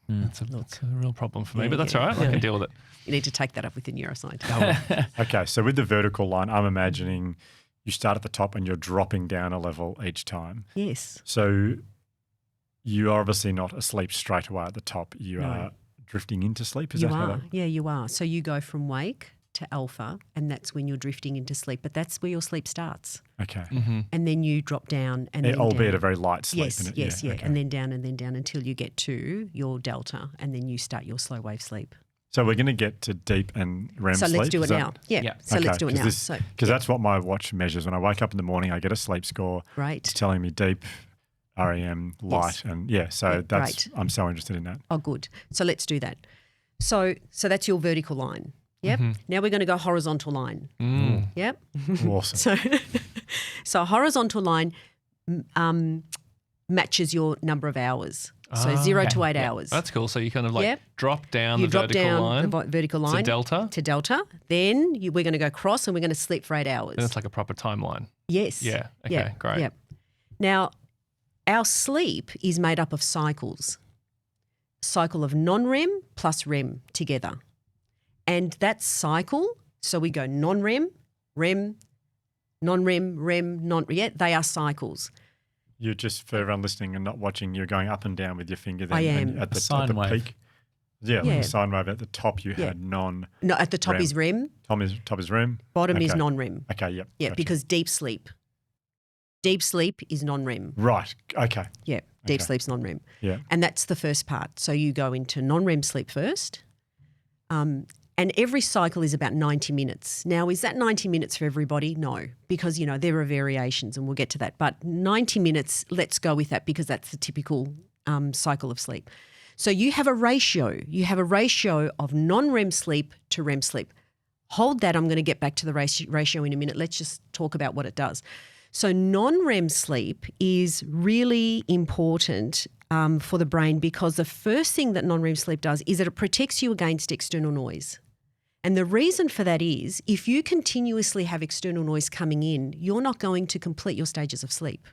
That's a real problem for me, but that's all right. I can deal with it. You need to take that up with your neuroscientist. Okay, so with the vertical line, I'm imagining you start at the top and you're dropping down a level each time. Yes. So you are obviously not asleep straight away at the top. You are drifting into sleep. Is that how that? Yeah, you are. So you go from wake to alpha, and that's when you're drifting into sleep. But that's where your sleep starts. Okay. Mm-hmm. And then you drop down, and then albeit down. a very light sleep. Yes, Okay. and then down until you get to your delta, and then you start your slow wave sleep. So we're going to get to deep and REM sleep. So let's do it now. Yeah. So let's do it now. Because that's what my watch measures. When I wake up in the morning, I get a sleep score. Right. It's telling me deep, REM, light, Yes. and so that's great. I'm so interested in that. Oh, good. So let's do that. So that's your vertical line. Yep. Now we're going to go horizontal line. Yep. Awesome. So horizontal line matches your number of hours. So 0 to 8 hours. That's cool. So you kind of like Yep. drop down You the drop vertical down line the vertical line to delta. Then we're going to go cross and we're going to sleep for 8 hours. Then it's like a proper timeline. Yes. Yeah. Okay, Yeah. great. Yep. Now, our sleep is made up of cycles. Cycle of non-REM plus REM together. And that cycle, so we go non-REM, REM, non-REM, REM, they are cycles. You're just, for everyone listening and not watching, you're going up and down with your finger. Then, I am. And at the Sine wave. peak. Yeah, like Yeah. a sine wave. At the top, you had No, at the top REM. is REM, top is REM. bottom is Okay. non-REM. Okay, yep. Yeah, gotcha. because deep sleep is non-REM. Right, okay. Yeah, deep Okay. sleep's non-REM. Yeah. And that's the first part. So you go into non-REM sleep first. And every cycle is about 90 minutes. Now, is that 90 minutes for everybody? No, because, there are variations and we'll get to that. But 90 minutes, let's go with that because that's the typical cycle of sleep. So you have a ratio. You have a ratio of non-REM sleep to REM sleep. Hold that. I'm going to get back to the ratio in a minute. Let's just talk about what it does. So non-REM sleep is really important for the brain because the first thing that non-REM sleep does is that it protects you against external noise. And the reason for that is if you continuously have external noise coming in, you're not going to complete your stages of sleep.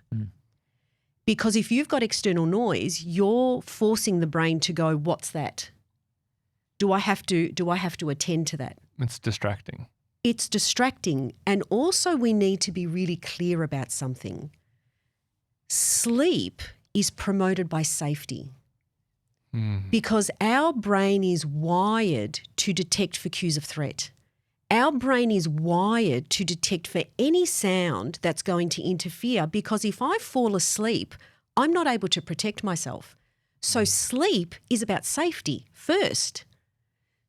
Because if you've got external noise, you're forcing the brain to go, what's that? Do I have to attend to that? It's distracting. It's distracting. And also we need to be really clear about something. Sleep is promoted by safety because our brain is wired to detect for cues of threat. Our brain is wired to detect for any sound that's going to interfere because if I fall asleep, I'm not able to protect myself. So sleep is about safety first.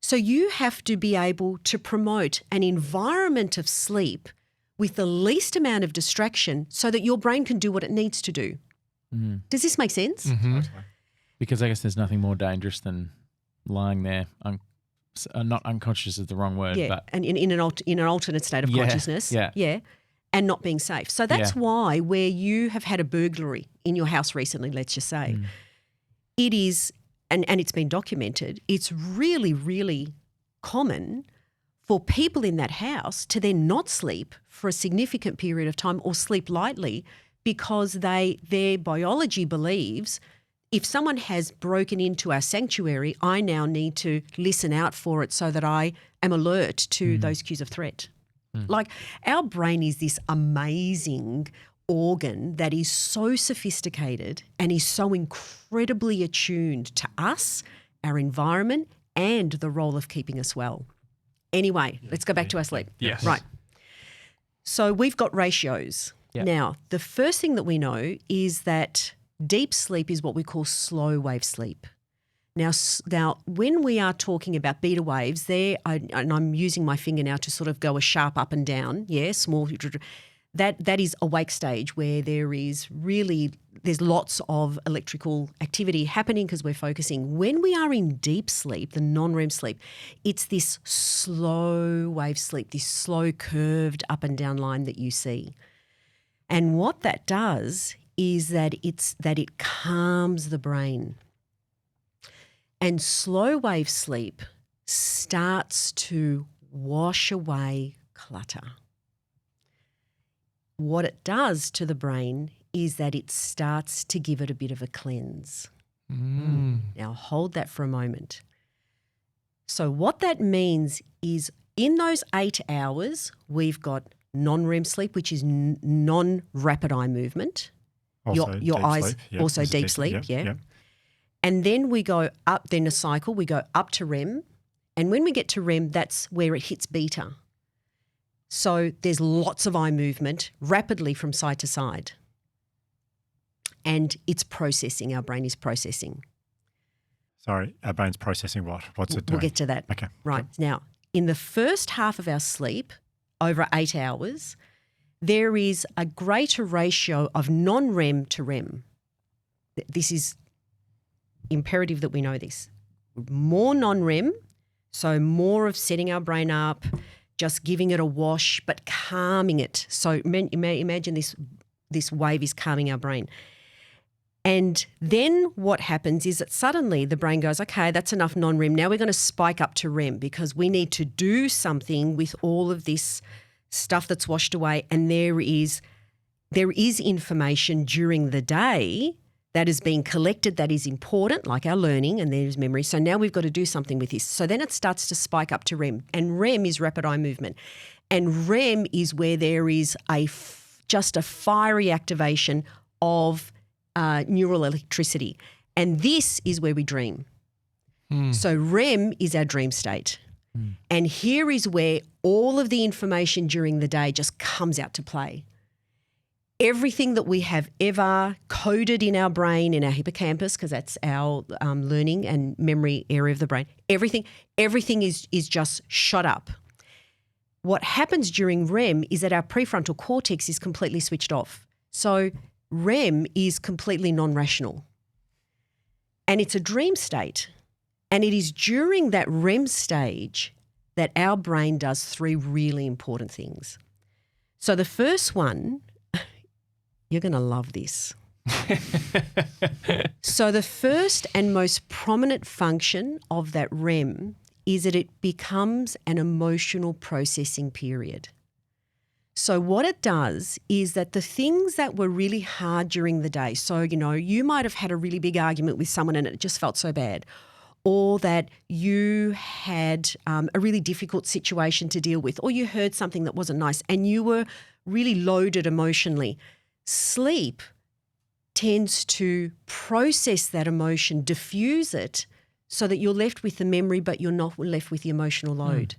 So you have to be able to promote an environment of sleep with the least amount of distraction so that your brain can do what it needs to do. Does this make sense? Totally. Because I guess there's nothing more dangerous than lying there, not unconscious is the wrong word, Yeah, but and in an alternate state of consciousness. yeah. And not being safe. So that's why where you have had a burglary in your house recently, let's just say, it is, and it's been documented, it's really, really common for people in that house to then not sleep for a significant period of time or sleep lightly because their biology believes if someone has broken into our sanctuary, I now need to listen out for it so that I am alert to those cues of threat. Like our brain is this amazing organ that is so sophisticated and is so incredibly attuned to us, our environment, and the role of keeping us well. Anyway, let's go back to our sleep. Yes. Right. So we've got ratios. Yeah. Now, the first thing that we know is that deep sleep is what we call slow wave sleep. Now, when we are talking about beta waves, and I'm using my finger now to sort of go a sharp up and down, small. That is awake stage where there's lots of electrical activity happening because we're focusing. When we are in deep sleep, the non-REM sleep, it's this slow wave sleep, this slow curved up and down line that you see. And what that does is that it calms the brain. And slow wave sleep starts to wash away clutter. What it does to the brain is that it starts to give it a bit of a cleanse. Now hold that for a moment. So what that means is in those 8 hours, we've got non-REM sleep, which is non-rapid eye movement. Also Your deep eyes, sleep. Yep. also This is deep sleep, Yep. And then we go up, then a cycle, we go up to REM. And when we get to REM, that's where it hits beta. So there's lots of eye movement rapidly from side to side. And it's processing, our brain is processing. Sorry, our brain's processing what? What's it doing? We'll get to that. Okay. Right. Now, in the first half of our sleep, over 8 hours, there is a greater ratio of non-REM to REM. This is imperative that we know this. More non-REM So more of setting our brain up, just giving it a wash, but calming it. So imagine this wave is calming our brain. And then what happens is that suddenly the brain goes, okay, that's enough non-REM. Now we're going to spike up to REM because we need to do something with all of this stuff that's washed away. And there is information during the day that is being collected that is important, like our learning, and there's memory. So now we've got to do something with this. So then it starts to spike up to REM. And REM is rapid eye movement. And REM is where there is just a fiery activation of neural electricity. And this is where we dream. So REM is our dream state. And here is where all of the information during the day just comes out to play. Everything that we have ever coded in our brain, in our hippocampus, because that's our learning and memory area of the brain, everything is just shot up. What happens during REM is that our prefrontal cortex is completely switched off. So REM is completely non-rational. And it's a dream state. And it is during that REM stage that our brain does three really important things. So the first one, you're going to love this. So the first and most prominent function of that REM is that it becomes an emotional processing period. So what it does is that the things that were really hard during the day, so, you might have had a really big argument with someone and it just felt so bad, or that you had a really difficult situation to deal with, or you heard something that wasn't nice and you were really loaded emotionally. Sleep tends to process that emotion, diffuse it, so that you're left with the memory but you're not left with the emotional load.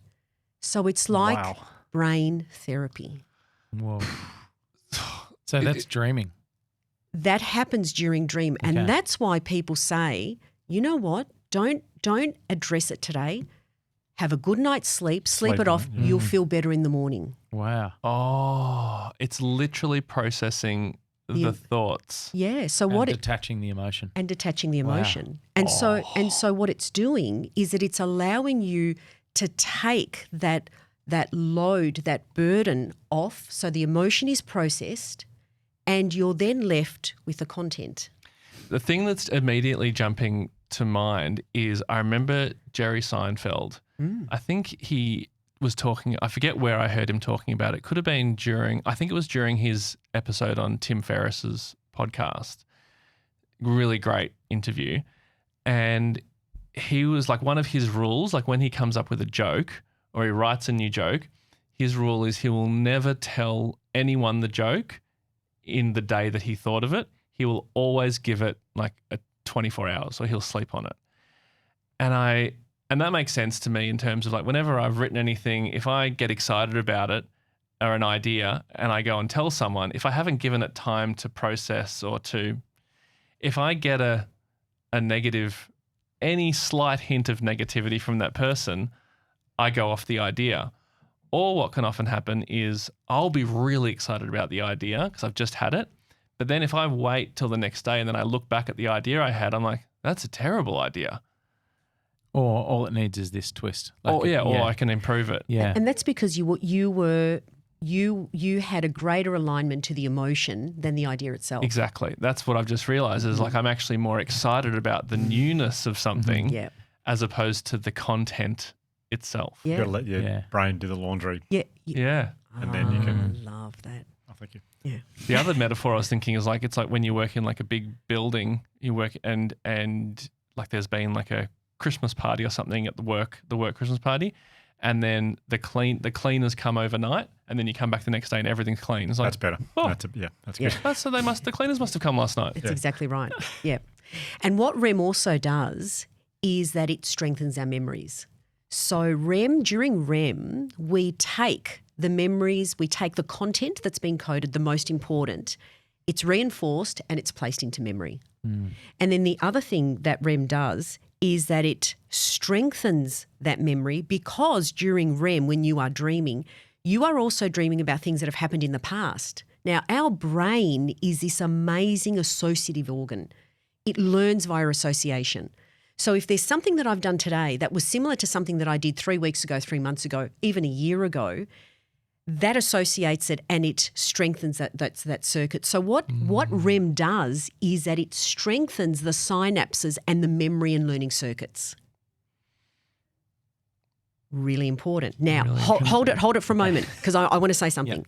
So it's like brain therapy. Whoa. So that's dreaming. That happens during dream. Okay. And that's why people say, you know what, don't address it today. Have a good night's sleep it off. You'll feel better in the morning. Wow. Oh, it's literally processing the thoughts. Yeah. So And detaching the emotion. And detaching the emotion. And so what it's doing is that it's allowing you to take that load, that burden off, so the emotion is processed and you're then left with the content. The thing that's immediately jumping to mind is I remember Jerry Seinfeld. I think he was talking, I forget where I heard him talking about it. Could have been I think it was during his episode on Tim Ferriss's podcast. Really great interview. And he was like, one of his rules, like when he comes up with a joke or he writes a new joke, his rule is he will never tell anyone the joke in the day that he thought of it. He will always give it like a 24 hours or he'll sleep on it. And that makes sense to me in terms of like whenever I've written anything, if I get excited about it or an idea and I go and tell someone, if I haven't given it time to process if I get a negative, any slight hint of negativity from that person, I go off the idea. Or what can often happen is I'll be really excited about the idea because I've just had it. But then if I wait till the next day and then I look back at the idea I had, I'm like, that's a terrible idea. Or all it needs is this twist. Or I can improve it. Yeah. And that's because you had a greater alignment to the emotion than the idea itself. Exactly. That's what I've just realized is like I'm actually more excited about the newness of something as opposed to the content itself. Yeah. You've got to let your brain do the laundry. Yeah. And then you can. I love that. Oh, thank you. Yeah. The other metaphor I was thinking is like it's like when you work in like a big building, you work and like there's been like a Christmas party or something at the work Christmas party, and then the cleaners come overnight, and then you come back the next day and everything's clean. It's like, That's better. Oh, That's good. so the cleaners must have come last night. That's exactly right. Yeah. And what REM also does is that it strengthens our memories. So during REM, we take the memories, we take the content that's been coded, the most important, it's reinforced and it's placed into memory. And then the other thing that REM does is that it strengthens that memory because during REM, when you are dreaming, you are also dreaming about things that have happened in the past. Now, our brain is this amazing associative organ. It learns via association. So if there's something that I've done today that was similar to something that I did 3 weeks ago, 3 months ago, even a year ago, that associates it and it strengthens that circuit. So what REM does is that it strengthens the synapses and the memory and learning circuits. Really important. Now, Really hold it for a moment because I want to say something.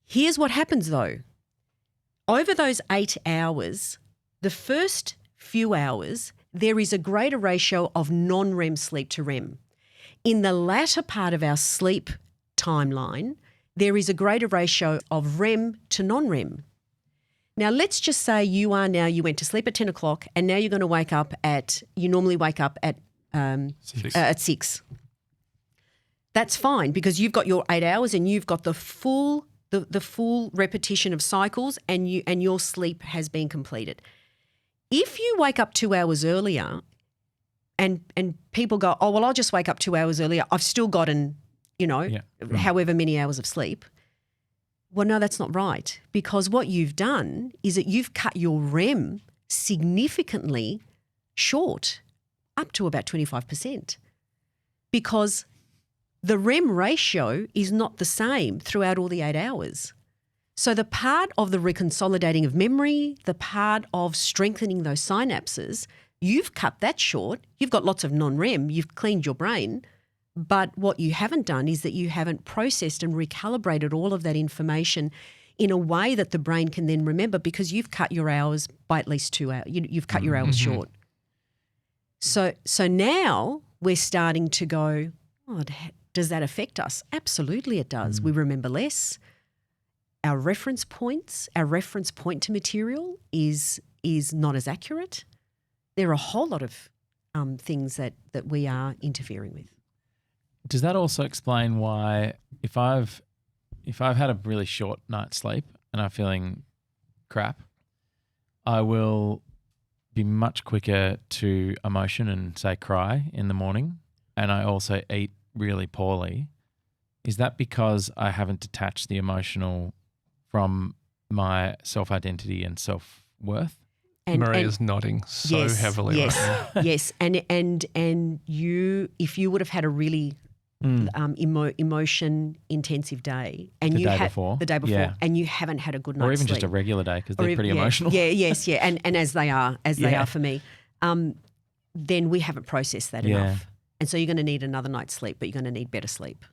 Here's what happens though. Over those 8 hours, the first few hours, there is a greater ratio of non-REM sleep to REM. In the latter part of our sleep timeline, there is a greater ratio of REM to non-REM. Now, let's just say you went to sleep at 10 o'clock and now you're going to you normally wake up at 6. That's fine because you've got your 8 hours and you've got the full repetition of cycles and your sleep has been completed. If you wake up 2 hours earlier and people go, oh, well, I'll just wake up 2 hours earlier, I've still gotten, however many hours of sleep. Well, no, that's not right because what you've done is that you've cut your REM significantly short, up to about 25%, because the REM ratio is not the same throughout all the 8 hours. So the part of the reconsolidating of memory, the part of strengthening those synapses, you've cut that short. You've got lots of non-REM. You've cleaned your brain. But what you haven't done is that you haven't processed and recalibrated all of that information in a way that the brain can then remember because you've cut your hours by at least 2 hours. You've cut your hours short. So now we're starting to go, oh, does that affect us? Absolutely it does. We remember less. Our reference point to material is not as accurate. There are a whole lot of things that we are interfering with. Does that also explain why if I've had a really short night's sleep and I'm feeling crap, I will be much quicker to emotion and say cry in the morning, and I also eat really poorly? Is that because I haven't detached the emotional from my self-identity and self-worth? Maria's nodding so heavily right now. Yes, and you, if you would have had a really emotion intensive day, and the you day had before, the day before, and you haven't had a good night's or even sleep, just a regular day because they're pretty emotional. and as they are for me, then we haven't processed that enough, and so you're going to need another night's sleep, but you're going to need better sleep.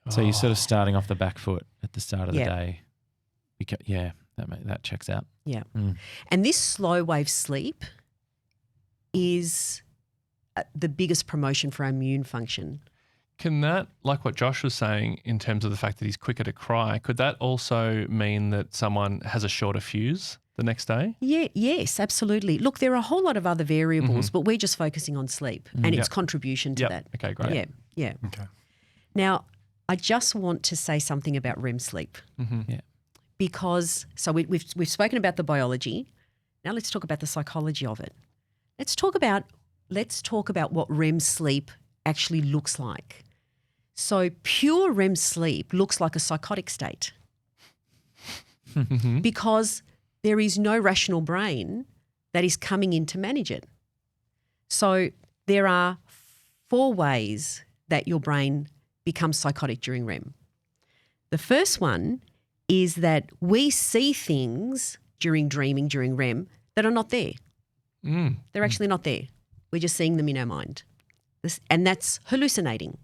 So you're sort of starting off the back foot at the start of the day. That checks out. Yeah. And this slow wave sleep is the biggest promotion for our immune function. Can that, like what Josh was saying in terms of the fact that he's quicker to cry, could that also mean that someone has a shorter fuse the next day? Yeah, yes, absolutely. Look, there are a whole lot of other variables, but we're just focusing on sleep and its contribution to that. Okay, great. Yeah. Okay. Now, I just want to say something about REM sleep. Yeah. Because we've spoken about the biology. Now let's talk about the psychology of it. Let's talk about what REM sleep actually looks like. So pure REM sleep looks like a psychotic state because there is no rational brain that is coming in to manage it. So there are 4 ways that your brain becomes psychotic during REM. The first one is that we see things during dreaming, during REM, that are not there. They're actually not there. We're just seeing them in our mind. And that's hallucinating.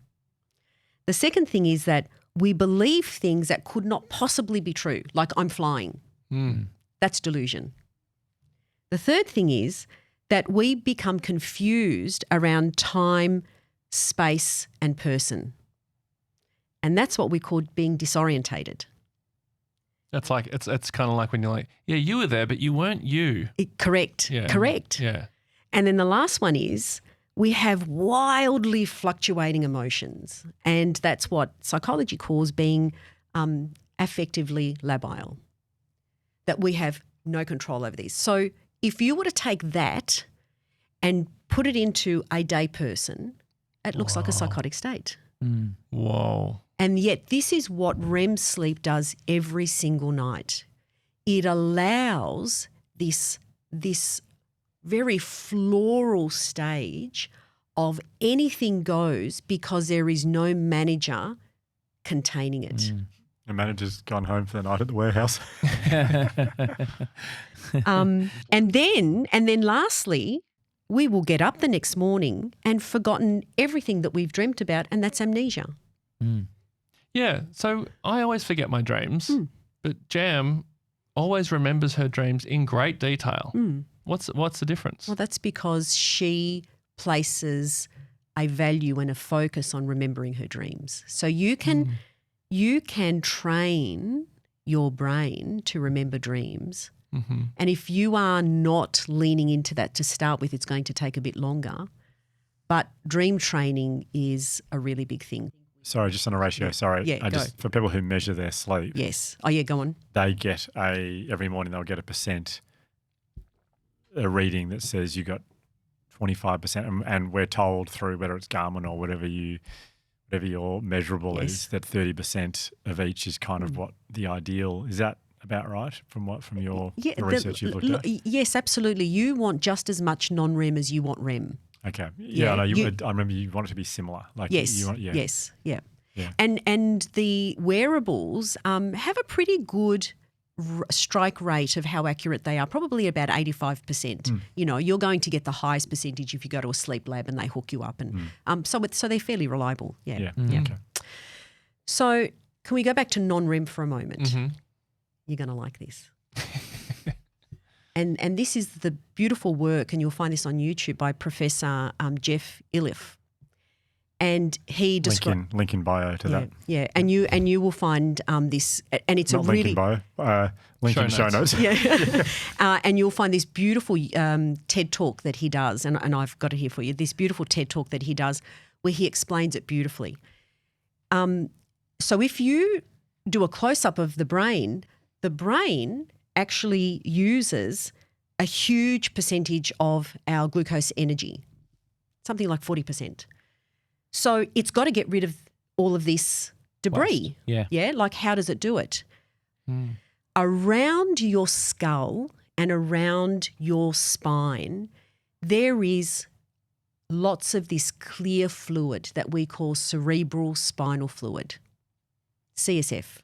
The second thing is that we believe things that could not possibly be true, like I'm flying. That's delusion. The third thing is that we become confused around time, space, and person. And that's what we call being disorientated. It's like it's kind of like when you're like, yeah, you were there, but you weren't you. Correct. Yeah. And then the last one is we have wildly fluctuating emotions, and that's what psychology calls being affectively labile, that we have no control over these. So if you were to take that and put it into a day person, it looks like a psychotic state. Whoa. And yet this is what REM sleep does every single night. It allows this very floral stage of anything goes because there is no manager containing it. The manager's gone home for the night at the warehouse. And then lastly, we will get up the next morning and forgotten everything that we've dreamt about, and that's amnesia. Yeah. So I always forget my dreams, but Jam always remembers her dreams in great detail. What's the difference? Well, that's because she places a value and a focus on remembering her dreams. So you can train your brain to remember dreams. And if you are not leaning into that to start with, it's going to take a bit longer. But dream training is a really big thing. Sorry, just on a ratio. Sorry. Yeah, go. For people who measure their sleep. Yes. Oh, yeah, go on. They get every morning they'll get a reading that says you got 25%, and we're told through whether it's Garmin or whatever your measurable is, that 30% of each is kind of what the ideal. Is that about right from your the research you've looked at? Yes, absolutely. You want just as much non-REM as you want REM. Okay. Yeah, I remember you want it to be similar. Like yes. You want, Yes. Yeah. Yeah. And the wearables have a pretty good strike rate of how accurate they are, probably about 85%. You know, you're going to get the highest percentage if you go to a sleep lab and they hook you up, and so they're fairly reliable. Yeah. Okay. So can we go back to non-REM for a moment? You're going to like this. And this is the beautiful work, and you'll find this on YouTube, by Professor Jeff Iliff. And he describes link in bio to that. Yeah, and you will find this, and it's not a really link in bio, link in show notes. Yeah, and you'll find this beautiful TED talk that he does, and I've got it here for you. This beautiful TED talk that he does, where he explains it beautifully. So if you do a close up of the brain actually uses a huge percentage of our glucose energy, something like 40%. So it's got to get rid of all of this debris. Waste. Yeah. Like, how does it do it? Around your skull and around your spine, there is lots of this clear fluid that we call cerebral spinal fluid, CSF.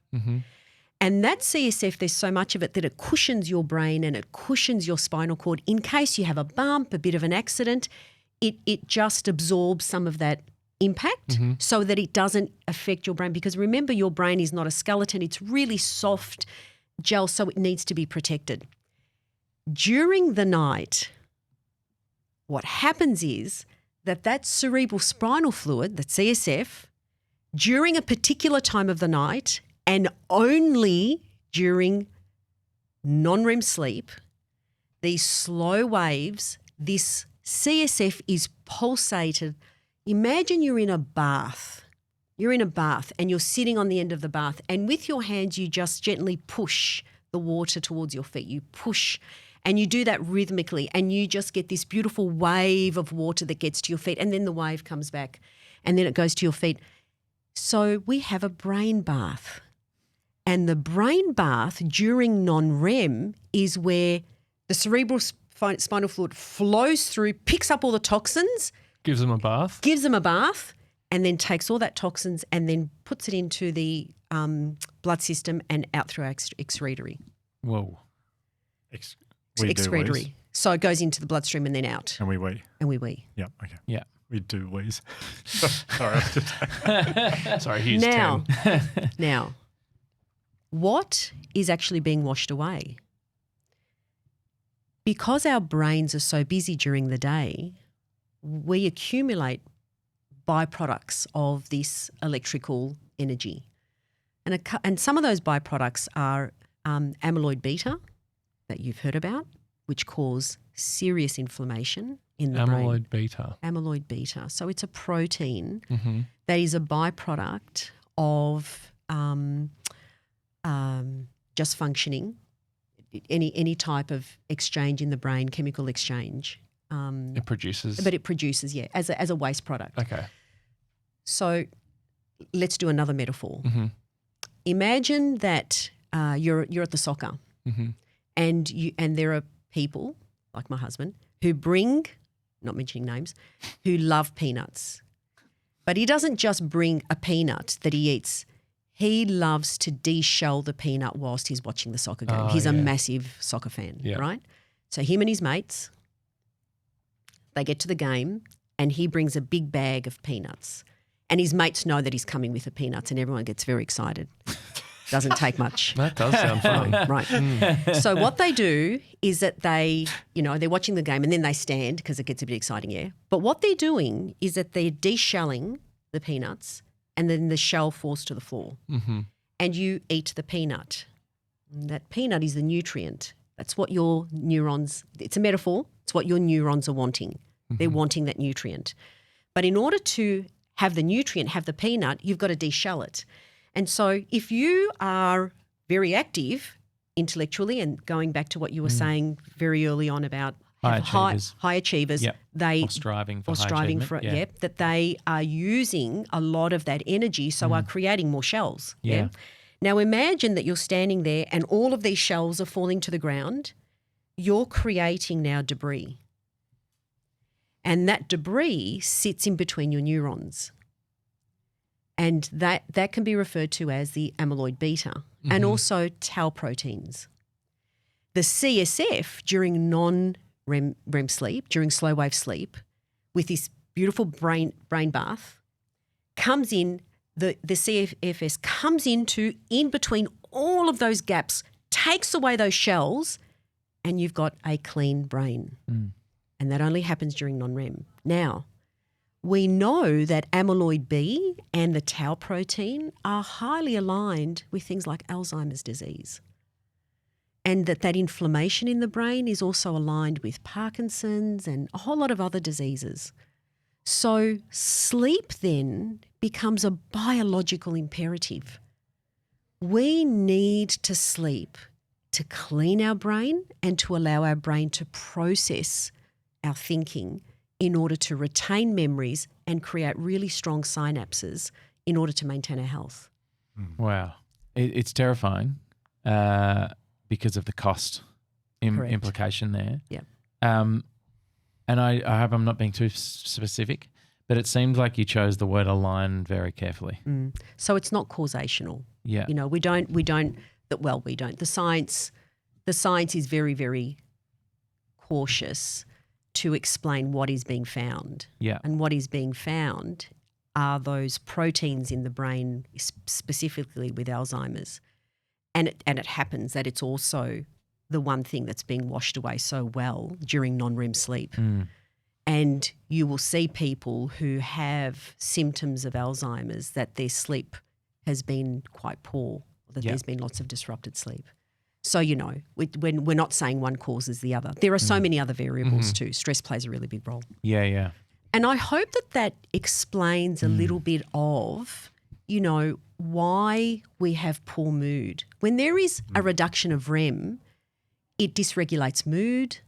And that CSF, there's so much of it that it cushions your brain and it cushions your spinal cord. In case you have a bump, a bit of an accident, it just absorbs some of that impact so that it doesn't affect your brain. Because remember, your brain is not a skeleton. It's really soft gel, so it needs to be protected. During the night, what happens is that cerebral spinal fluid, that CSF, during a particular time of the night, and only during non-REM sleep, these slow waves, this CSF is pulsated. Imagine you're in a bath. You're in a bath and you're sitting on the end of the bath, and with your hands you just gently push the water towards your feet. You push, and you do that rhythmically, and you just get this beautiful wave of water that gets to your feet, and then the wave comes back and then it goes to your feet. So we have a brain bath. And the brain bath during non-REM is where the cerebral spinal fluid flows through, picks up all the toxins, Gives them a bath, and then takes all that toxins and then puts it into the blood system and out through our excretory. Whoa. Excretory. So it goes into the bloodstream and then out. And we wee. Yeah, okay. Yeah. We do wheeze. Sorry. sorry, he's 10. Now, what is actually being washed away? Because our brains are so busy during the day, we byproducts of this electrical energy. And some of those byproducts are amyloid beta that you've heard about, which cause serious inflammation in the brain. Amyloid beta. So it's a protein that is a byproduct of just functioning, any type of exchange in the brain, chemical exchange. It produces. But it produces, as a waste product. Okay. So let's do another metaphor. Imagine that you're at the soccer, and there are people like my husband who bring, not mentioning names, who love peanuts. But he doesn't just bring a peanut that he eats. He loves to de-shell the peanut whilst he's watching the soccer game. Oh, He's a yeah. massive soccer fan, Yeah. right? So him and his mates, they get to the game and he brings a big bag of peanuts. And his mates know that he's coming with the peanuts and everyone gets very excited. Doesn't take much. That does sound fun. Right. So what they do is that they're watching the game and then they stand because it gets a bit exciting, yeah. But what they're doing is that they're de-shelling the peanuts and then the shell falls to the floor and you eat the peanut. And that peanut is the nutrient. That's what your neurons, it's a metaphor, it's what your neurons are wanting. They're wanting that nutrient. But in order to have the nutrient, have the peanut, you've got to de-shell it. And so if you are very active intellectually, and going back to what you were saying very early on about high achievers, Yep. they Or striving for or high striving achievement. for Yeah. that they are using a lot of that energy, so are creating more shells. Yeah. Now imagine that you're standing there and all of these shells are falling to the ground. You're creating now debris. And that debris sits in between your neurons. And that can be referred to as the amyloid beta and also tau proteins. The CSF during non-REM sleep, during slow wave sleep, with this beautiful brain bath, comes in, the CFS comes in between all of those gaps, takes away those shells, and you've got a clean brain. And that only happens during non-REM. Now, we know that amyloid B and the tau protein are highly aligned with things like Alzheimer's disease. And that inflammation in the brain is also aligned with Parkinson's and a whole lot of other diseases. So sleep then becomes a biological imperative. We need to sleep to clean our brain and to allow our brain to process our thinking in order to retain memories and create really strong synapses in order to maintain our health. Wow. It's terrifying because of the cost Correct. implication there. Yeah. And I hope I'm not being too specific, but it seems like you chose the word align very carefully. So it's not causational. Yeah. You know, we don't. The science is very, very cautious to explain what is being found. Yeah. And what is being found are those proteins in the brain, specifically with Alzheimer's. And it happens that it's also the one thing that's being washed away so well during non-REM sleep. And you will see people who have symptoms of Alzheimer's that their sleep has been quite poor, that there's been lots of disrupted sleep. So, you know, when we're not saying one causes the other. There are so many other variables too. Stress plays a really big role. Yeah, yeah. And I hope that explains a little bit of, you know, why we have poor mood. When there is a reduction of REM, it dysregulates mood,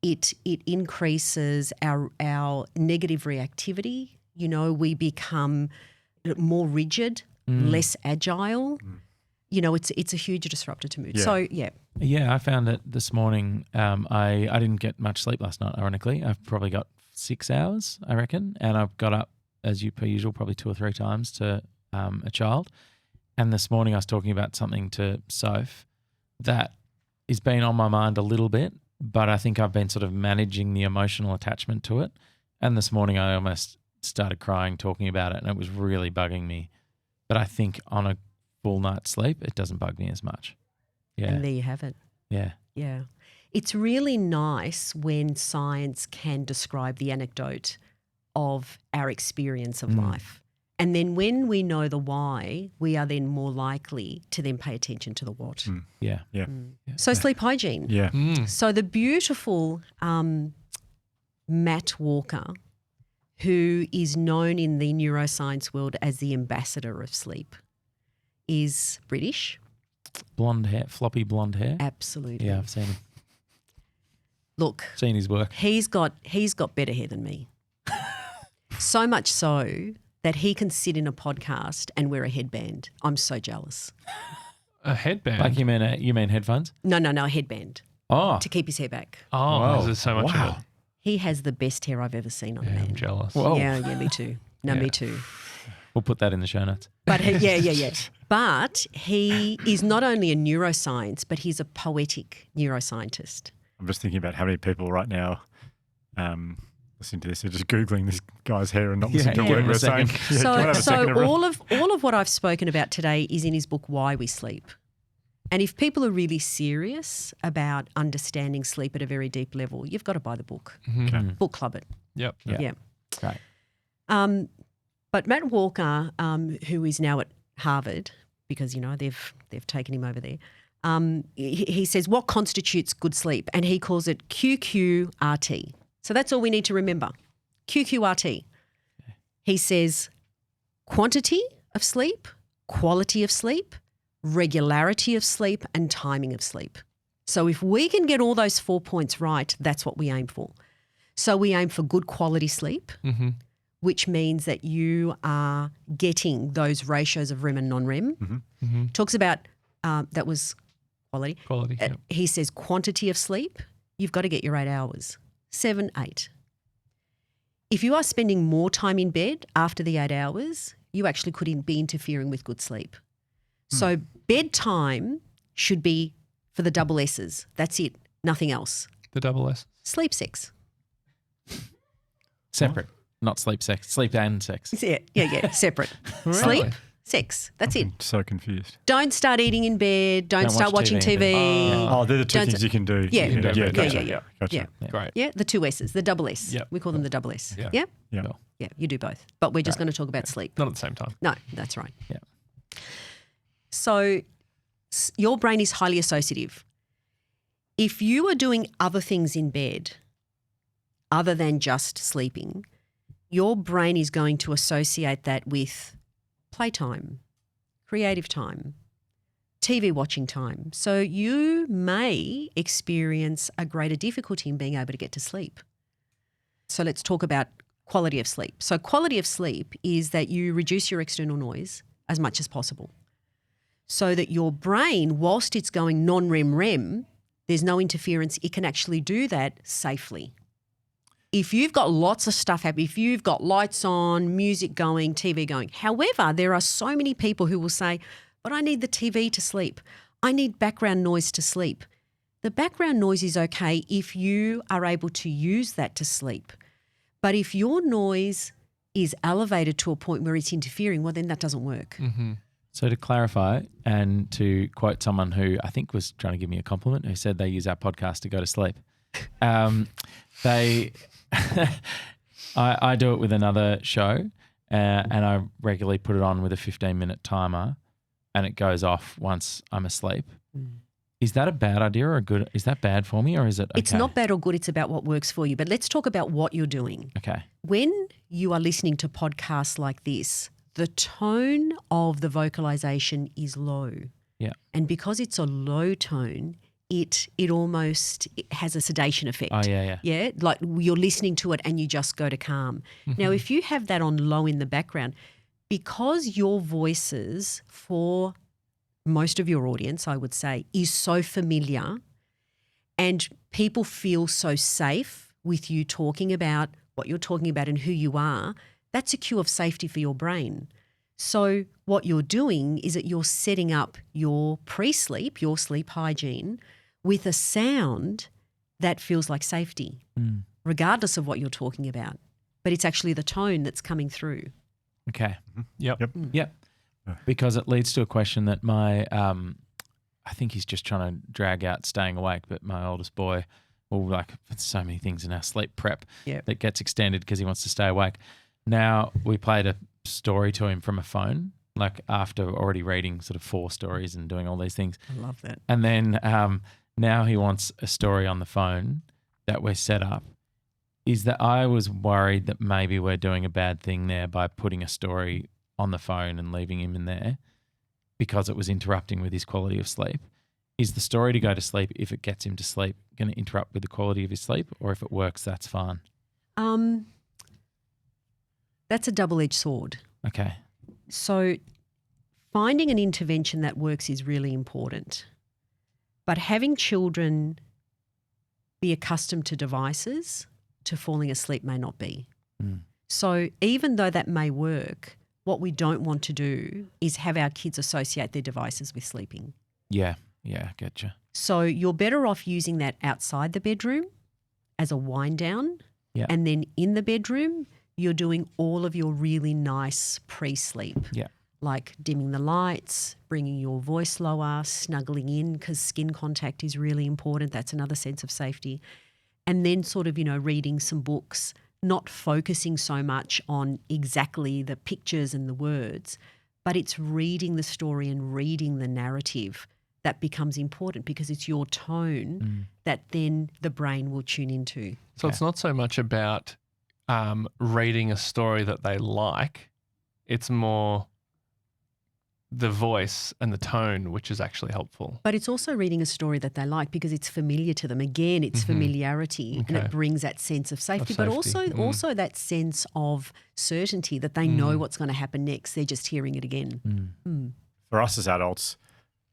it increases our negative reactivity. You know, we become more rigid, less agile. You know, it's a huge disruptor to mood. Yeah. So, yeah. Yeah, I found it this morning. I didn't get much sleep last night, ironically. I've probably got 6 hours, I reckon. And I've got up, as per usual, probably 2 or 3 times to a child. And this morning I was talking about something to Soph that has been on my mind a little bit, but I think I've been sort of managing the emotional attachment to it. And this morning I almost started crying talking about it, and it was really bugging me. But I think on a full night's sleep, it doesn't bug me as much. Yeah. And there you have it. Yeah. Yeah. It's really nice when science can describe the anecdote of our experience of life. And then when we know the why, we are then more likely to then pay attention to the what. Yeah. Yeah. So sleep hygiene. Yeah. So the beautiful Matt Walker, who is known in the neuroscience world as the ambassador of sleep, is British. Blonde hair, floppy blonde hair. Absolutely. Yeah, I've seen him. Look, Seen his work. he's got better hair than me. So much so that he can sit in a podcast and wear a headband. I'm so jealous. A headband. Like you mean headphones? No, a headband Oh, to keep his hair back. Oh, Wow. there's so much of it. He has the best hair I've ever seen on a Yeah, man. I'm jealous. Whoa. Yeah, me too. No, Yeah. me too. We'll put that in the show notes. But yeah. But he is not only a neuroscience, but he's a poetic neuroscientist. I'm just thinking about how many people right now listening to this are just Googling this guy's hair and not listening to a give word him a we're saying. second. Yeah, do you wanna have a So second, everyone? all of what I've spoken about today is in his book, Why We Sleep. And if people are really serious about understanding sleep at a very deep level, you've got to buy the book. Okay. Book club it. Yep. Yeah. Great. But Matt Walker, who is now at Harvard, because they've taken him over there, he says what constitutes good sleep, and he calls it QQRT. So that's all we need to remember. QQRT. He says quantity of sleep, quality of sleep, regularity of sleep, and timing of sleep. So if we can get all those 4 points right, that's what we aim for. So we aim for good quality sleep, which means that you are getting those ratios of REM and non-REM. Talks about, that was quality. Quality. Yep. He says quantity of sleep, you've got to get your 8 hours, 7, 8. If you are spending more time in bed after the 8 hours, you actually could be interfering with good sleep. So bedtime should be for the double S's. That's it, nothing else. The double S. Sleep sex. Separate, not sleep sex. Sleep and sex. Yeah, separate. Sleep, sex, that's it. I'm so confused. Don't start eating in bed. Don't start watch watching TV in TV. Oh, they're the two Don't- things you can do. Yeah. You can do. Yeah, Gotcha. yeah. Gotcha. Yeah. Great. Yeah, the 2 S's, the double S. Yep. We call them the double S. Yeah. Yeah? Yeah. Cool. Yeah, you do both. But we're just going to talk about sleep. Not at the same time. No, that's right. Yeah. So your brain is highly associative. If you are doing other things in bed other than just sleeping, your brain is going to associate that with playtime, creative time, TV watching time. So you may experience a greater difficulty in being able to get to sleep. So let's talk about quality of sleep. So quality of sleep is that you reduce your external noise as much as possible so that your brain, whilst it's going non-REM, REM, there's no interference. It can actually do that safely. If you've got lots of stuff happening, if you've got lights on, music going, TV going. However, there are so many people who will say, but I need the TV to sleep. I need background noise to sleep. The background noise is okay if you are able to use that to sleep. But if your noise is elevated to a point where it's interfering, well, then that doesn't work. So to clarify and to quote someone who I think was trying to give me a compliment, who said they use our podcast to go to sleep. I do it with another show and I regularly put it on with a 15-minute timer and it goes off once I'm asleep. Is that a bad idea or a good? Is that bad for me or is it okay? It's not bad or good. It's about what works for you. But let's talk about what you're doing. Okay. When you are listening to podcasts like this, the tone of the vocalization is low. Yeah. And because it's a low tone, it almost has a sedation effect. Oh, yeah. Yeah, like you're listening to it and you just go to calm. Now, if you have that on low in the background, because your voices for most of your audience, I would say, is so familiar and people feel so safe with you talking about what you're talking about and who you are, that's a cue of safety for your brain. So what you're doing is that you're setting up your pre-sleep, your sleep hygiene, with a sound that feels like safety, regardless of what you're talking about. But it's actually the tone that's coming through. Okay. Yep. Yep. Because it leads to a question that my, I think he's just trying to drag out staying awake, but my oldest boy, well, like so many things in our sleep prep that gets extended because he wants to stay awake. Now we played a story to him from a phone, like after already reading sort of 4 stories and doing all these things. I love that. And then now he wants a story on the phone that we're set up. Is that I was worried that maybe we're doing a bad thing there by putting a story on the phone and leaving him in there because it was interrupting with his quality of sleep. Is the story to go to sleep, if it gets him to sleep, going to interrupt with the quality of his sleep? Or if it works, that's fine? That's a double-edged sword. Okay. So finding an intervention that works is really important. But having children be accustomed to devices to falling asleep may not be. So even though that may work, what we don't want to do is have our kids associate their devices with sleeping. Yeah, getcha. So you're better off using that outside the bedroom as a wind down. Yeah. And then in the bedroom, you're doing all of your really nice pre-sleep. Yeah. Like dimming the lights, bringing your voice lower, snuggling in because skin contact is really important. That's another sense of safety. And then sort of, reading some books, not focusing so much on exactly the pictures and the words, but it's reading the story and reading the narrative that becomes important because it's your tone that then the brain will tune into. So it's not so much about reading a story that they like. It's more the voice and the tone, which is actually helpful. But it's also reading a story that they like because it's familiar to them. Again, it's familiarity and it brings that sense of safety, but also that sense of certainty that they know what's going to happen next. They're just hearing it again. For us as adults,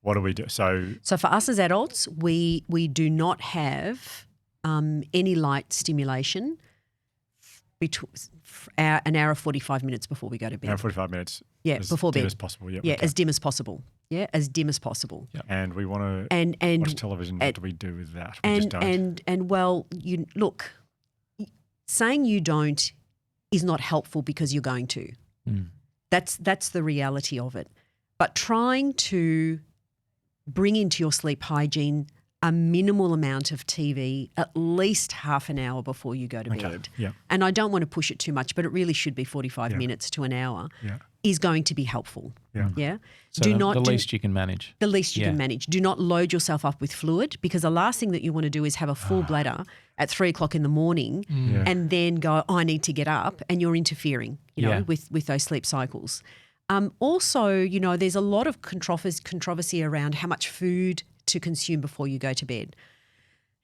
what do we do? So for us as adults, we do not have any light stimulation between an hour 45 minutes before we go to bed. An hour 45 minutes. Yeah, as before dim bed. as possible. Yep, Yeah, okay. as dim as possible. Yeah, as dim as possible. Yep. And we want to And watch television. What do we do with that? We just don't. And well, look, saying you don't is not helpful because you're going to. That's the reality of it. But trying to bring into your sleep hygiene a minimal amount of TV at least half an hour before you go to bed. Yeah. And I don't want to push it too much, but it really should be 45 minutes to an hour is going to be helpful. Yeah. So the least you can manage. The least you can manage. Do not load yourself up with fluid because the last thing that you want to do is have a full bladder at 3 o'clock in the morning and then go, I need to get up, and you're interfering, with those sleep cycles. Also, there's a lot of controversy around how much food to consume before you go to bed.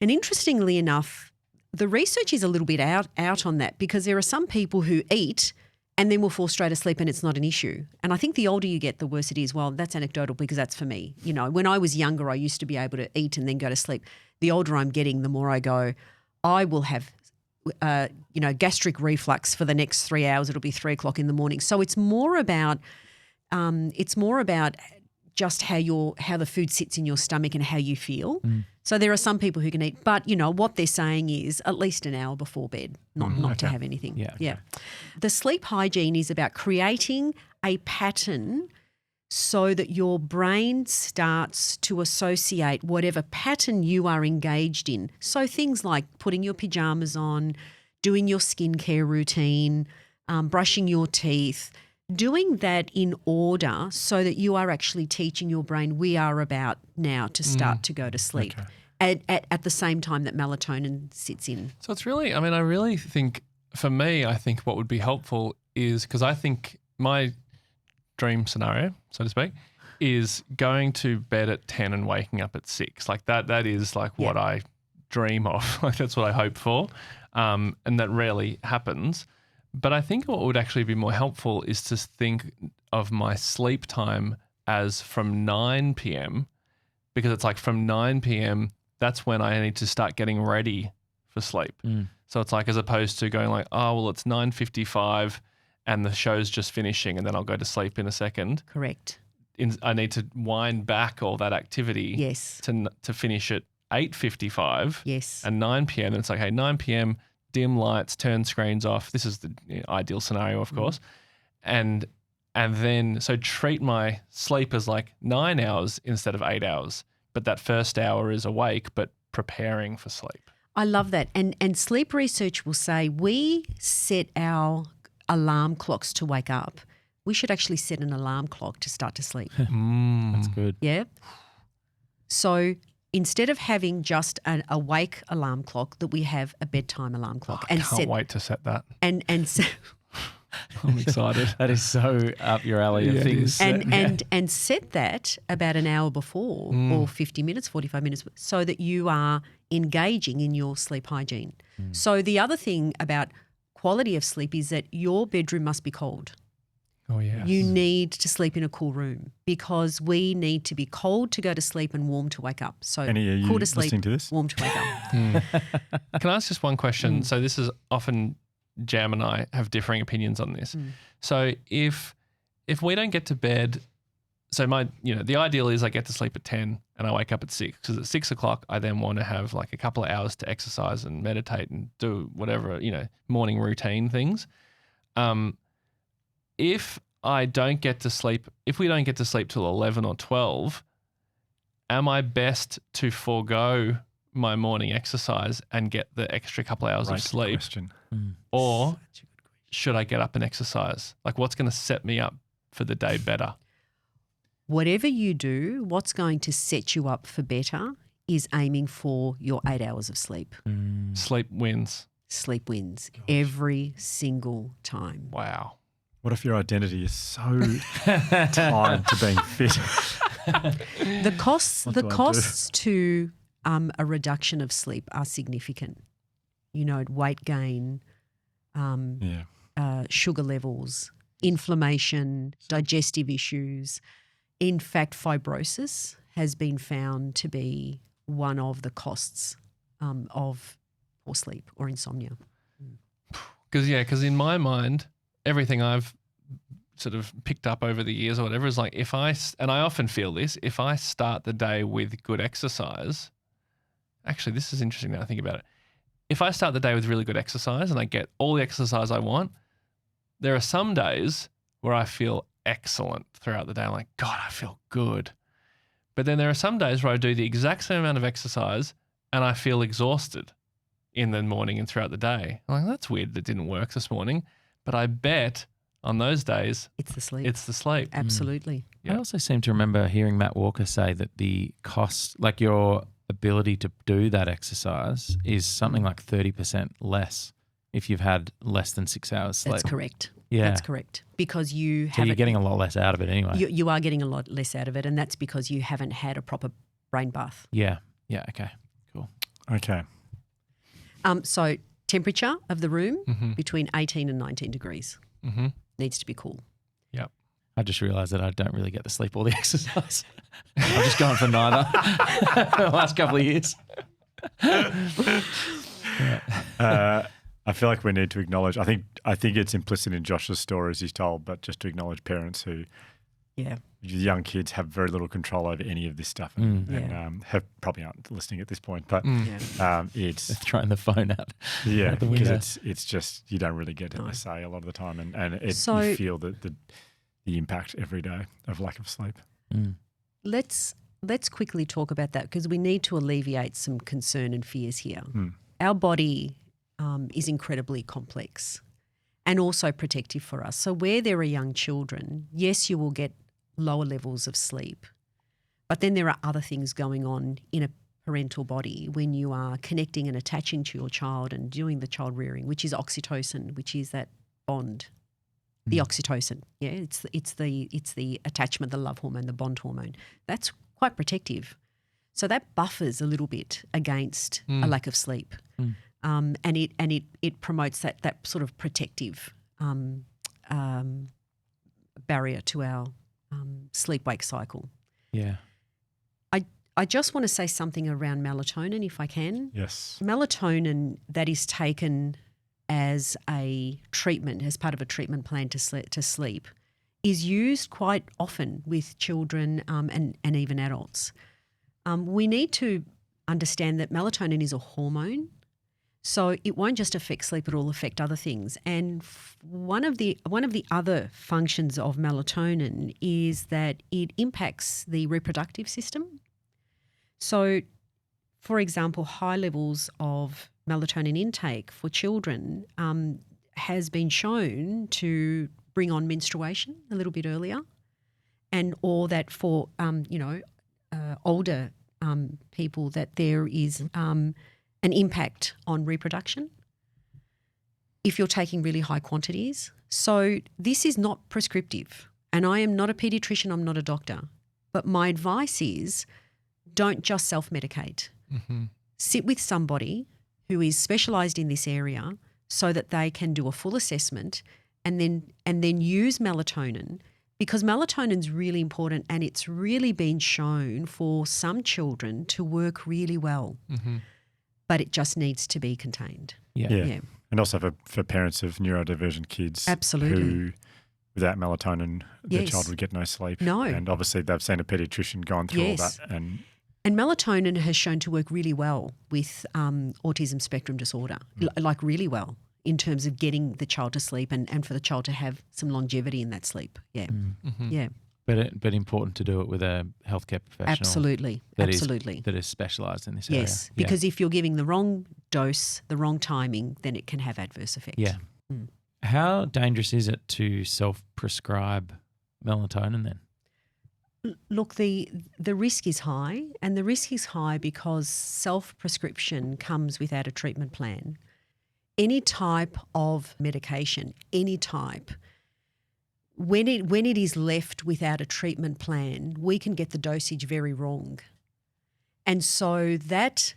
And interestingly enough, the research is a little bit out on that because there are some people who eat and then will fall straight asleep and it's not an issue. And I think the older you get, the worse it is. Well, that's anecdotal because that's for me. When I was younger, I used to be able to eat and then go to sleep. The older I'm getting, the more I go, I will have gastric reflux for the next 3 hours. It'll be 3 o'clock in the morning. So it's more about just how the food sits in your stomach and how you feel. So there are some people who can eat, but what they're saying is at least an hour before bed, not to have anything. Yeah, okay. The sleep hygiene is about creating a pattern so that your brain starts to associate whatever pattern you are engaged in. So things like putting your pajamas on, doing your skincare routine, brushing your teeth, doing that in order so that you are actually teaching your brain we are about now to start to go to sleep at the same time that melatonin sits in. So it's really, I really think, for me, I think what would be helpful is, because I think my dream scenario, so to speak, is going to bed at 10 and waking up at 6. Like that is like what I dream of. Like that's what I hope for. And that rarely happens. But I think what would actually be more helpful is to think of my sleep time as from 9 p.m. because it's like from 9 p.m. that's when I need to start getting ready for sleep. So it's like as opposed to going like, oh, well, it's 9:55 and the show's just finishing and then I'll go to sleep in a second. Correct. I need to wind back all that activity to finish at 8:55 and 9 p.m. And it's like, hey, 9 p.m., dim lights, turn screens off. This is the ideal scenario, of course. And then, so treat my sleep as like 9 hours instead of 8 hours. But that first hour is awake, but preparing for sleep. I love that. And sleep research will say we set our alarm clocks to wake up. We should actually set an alarm clock to start to sleep. That's good. Yeah. So instead of having just an awake alarm clock, that we have a bedtime alarm clock. I can't wait to set that. And I'm excited. That is so up your alley of things. And set that about an hour before or 50 minutes, 45 minutes, so that you are engaging in your sleep hygiene. So the other thing about quality of sleep is that your bedroom must be cold. Oh, yes. You need to sleep in a cool room because we need to be cold to go to sleep and warm to wake up. So Annie, are you cool to sleep, listening to this? warm to wake up. Can I ask just one question? So this is often Jam and I have differing opinions on this. So if we don't get to bed, so the ideal is I get to sleep at 10 and I wake up at 6 because at 6 o'clock I then want to have like a couple of hours to exercise and meditate and do whatever, morning routine things. If we don't get to sleep till 11 or 12, am I best to forego my morning exercise and get the extra couple of hours of sleep? Question. Or should I get up and exercise? Like, what's going to set me up for the day better? Whatever you do, what's going to set you up for better is aiming for your 8 hours of sleep. Sleep wins. Sleep wins every single time. Wow. What if your identity is so tied to being fit? The costs What do I do? to a reduction of sleep are significant. Weight gain, sugar levels, inflammation, digestive issues. In fact, fibrosis has been found to be one of the costs of poor sleep or insomnia. Because in my mind, everything I've sort of picked up over the years or whatever is like and I often feel this, if I start the day with good exercise, actually this is interesting now I think about it. If I start the day with really good exercise and I get all the exercise I want, there are some days where I feel excellent throughout the day. I'm like, God, I feel good. But then there are some days where I do the exact same amount of exercise and I feel exhausted in the morning and throughout the day. I'm like, that's weird that didn't work this morning. But I bet on those days, it's the sleep. It's the sleep. Absolutely. I also seem to remember hearing Matt Walker say that the cost, like your ability to do that exercise is something like 30% less if you've had less than 6 hours sleep. That's correct. Yeah. That's correct. Because you So you're getting a lot less out of it anyway. You are getting a lot less out of it, and that's because you haven't had a proper brain bath. Yeah. Yeah. Okay. Cool. Okay. So temperature of the room between 18 and 19 degrees needs to be cool. Yep. I just realised that I don't really get to sleep or the exercise. I'm just going for neither the last couple of years. I feel like we need to acknowledge. I think it's implicit in Josh's stories he's told, but just to acknowledge parents who, young kids have very little control over any of this stuff, and have probably aren't listening at this point. But it's throwing the phone out. Yeah, the window. because it's just you don't really get a say a lot of the time, and you feel the impact every day of lack of sleep. Let's quickly talk about that because we need to alleviate some concern and fears here. Our body is incredibly complex and also protective for us. So where there are young children, yes, you will get lower levels of sleep, but then there are other things going on in a parental body when you are connecting and attaching to your child and doing the child rearing, which is oxytocin, which is that bond. The oxytocin, it's the attachment, the love hormone, the bond hormone. That's quite protective. So that buffers a little bit against a lack of sleep. And it promotes that sort of protective barrier to our sleep-wake cycle. Yeah. I just want to say something around melatonin, if I can. Yes. Melatonin that is taken as a treatment, as part of a treatment plan to sleep, is used quite often with children and even adults. We need to understand that melatonin is a hormone. So it won't just affect sleep, it will affect other things. And one of the other functions of melatonin is that it impacts the reproductive system. So, for example, high levels of melatonin intake for children has been shown to bring on menstruation a little bit earlier, or that for older people that there is an impact on reproduction if you're taking really high quantities. So this is not prescriptive, and I am not a pediatrician, I'm not a doctor, but my advice is don't just self-medicate. Sit with somebody who is specialised in this area so that they can do a full assessment and then use melatonin, because melatonin's really important, and it's really been shown for some children to work really well. But it just needs to be contained. Yeah. And also for parents of neurodivergent kids. Absolutely. Who, without melatonin, their Yes. child would get no sleep. No. And obviously they've seen a paediatrician, gone through all Yes. that. And melatonin has shown to work really well with autism spectrum disorder, like really well in terms of getting the child to sleep and for the child to have some longevity in that sleep. Yeah. Yeah. But important to do it with a healthcare professional. Absolutely. That is specialised in this Yes, area. because if you're giving the wrong dose, the wrong timing, then it can have adverse effect. Yeah. How dangerous is it to self-prescribe melatonin then? Look, the risk is high, and the risk is high because self-prescription comes without a treatment plan. Any type of medication, any type, when it is left without a treatment plan, we can get the dosage very wrong. And so that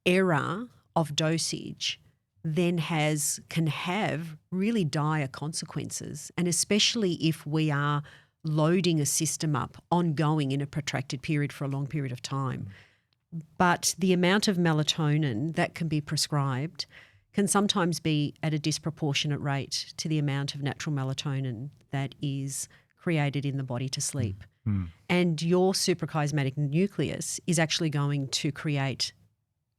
error of dosage then can have really dire consequences, and especially if we are loading a system up ongoing in a protracted period for a long period of time. But the amount of melatonin that can be prescribed can sometimes be at a disproportionate rate to the amount of natural melatonin that is created in the body to sleep. And your suprachiasmatic nucleus is actually going to create